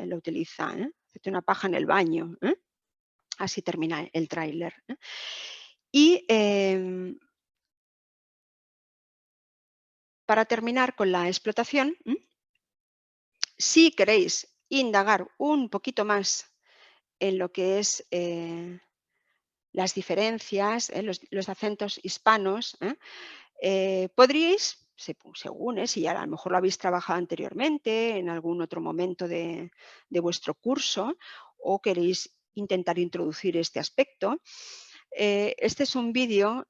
lo utiliza, hacerte una paja en el baño, así termina el tráiler. Y para terminar con la explotación, si queréis indagar un poquito más en lo que es las diferencias, los acentos hispanos, podríais, según, si a lo mejor lo habéis trabajado anteriormente, en algún otro momento de vuestro curso, o queréis intentar introducir este aspecto, este es un vídeo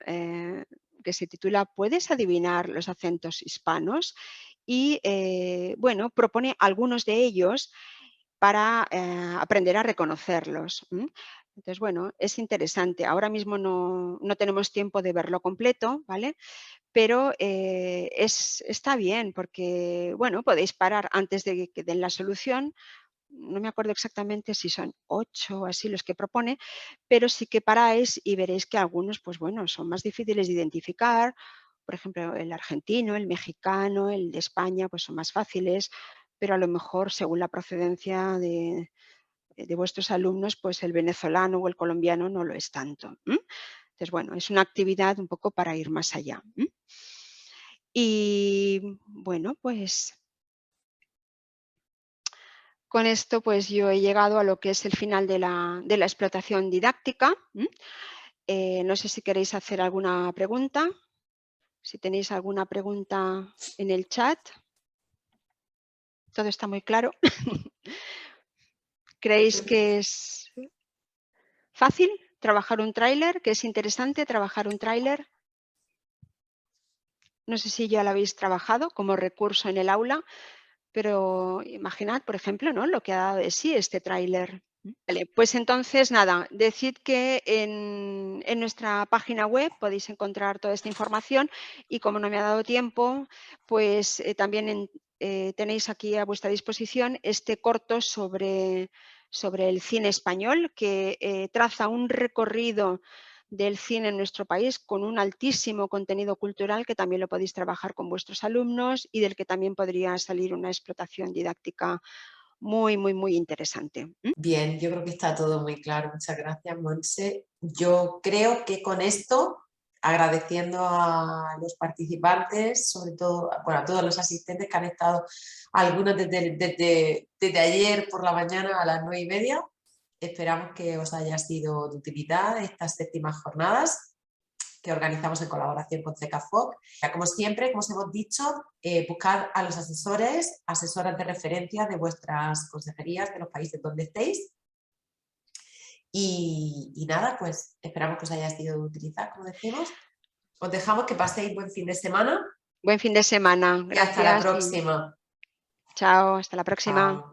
que se titula ¿Puedes adivinar los acentos hispanos? Y, bueno, propone algunos de ellos para aprender a reconocerlos. Entonces, bueno, es interesante. Ahora mismo no tenemos tiempo de verlo completo, ¿vale? Pero está bien porque, bueno, podéis parar antes de que den la solución. No me acuerdo exactamente si son 8 o así los que propone, pero sí que paráis y veréis que algunos, pues bueno, son más difíciles de identificar. Por ejemplo, el argentino, el mexicano, el de España, pues son más fáciles, pero a lo mejor según la procedencia de vuestros alumnos, pues el venezolano o el colombiano no lo es tanto. Entonces, bueno, es una actividad un poco para ir más allá. Y bueno, pues con esto pues yo he llegado a lo que es el final de la explotación didáctica. No sé si queréis hacer alguna pregunta. Si tenéis alguna pregunta en el chat. Todo está muy claro. ¿Creéis que es fácil trabajar un tráiler? ¿Que es interesante trabajar un tráiler? No sé si ya lo habéis trabajado como recurso en el aula, pero imaginad, por ejemplo, ¿no?, lo que ha dado de sí este tráiler. Vale, pues entonces nada, decid que en nuestra página web podéis encontrar toda esta información y como no me ha dado tiempo, pues también tenéis aquí a vuestra disposición este corto sobre el cine español que traza un recorrido del cine en nuestro país con un altísimo contenido cultural que también lo podéis trabajar con vuestros alumnos y del que también podría salir una explotación didáctica muy, muy, muy interesante. Bien, yo creo que está todo muy claro. Muchas gracias, Montse. Yo creo que con esto agradeciendo a los participantes, sobre todo, bueno, a todos los asistentes que han estado, algunos desde ayer por la mañana a las 9:30. Esperamos que os haya sido de utilidad estas 7ª jornadas que organizamos en colaboración con CECAFOC. Como siempre, como os hemos dicho, buscad a los asesoras de referencia de vuestras consejerías de los países donde estéis. Y nada, pues esperamos que os haya sido de utilidad, como decimos. Os dejamos, que paséis buen fin de semana. Buen fin de semana. Gracias. Y hasta la próxima. Chao, hasta la próxima. Chao.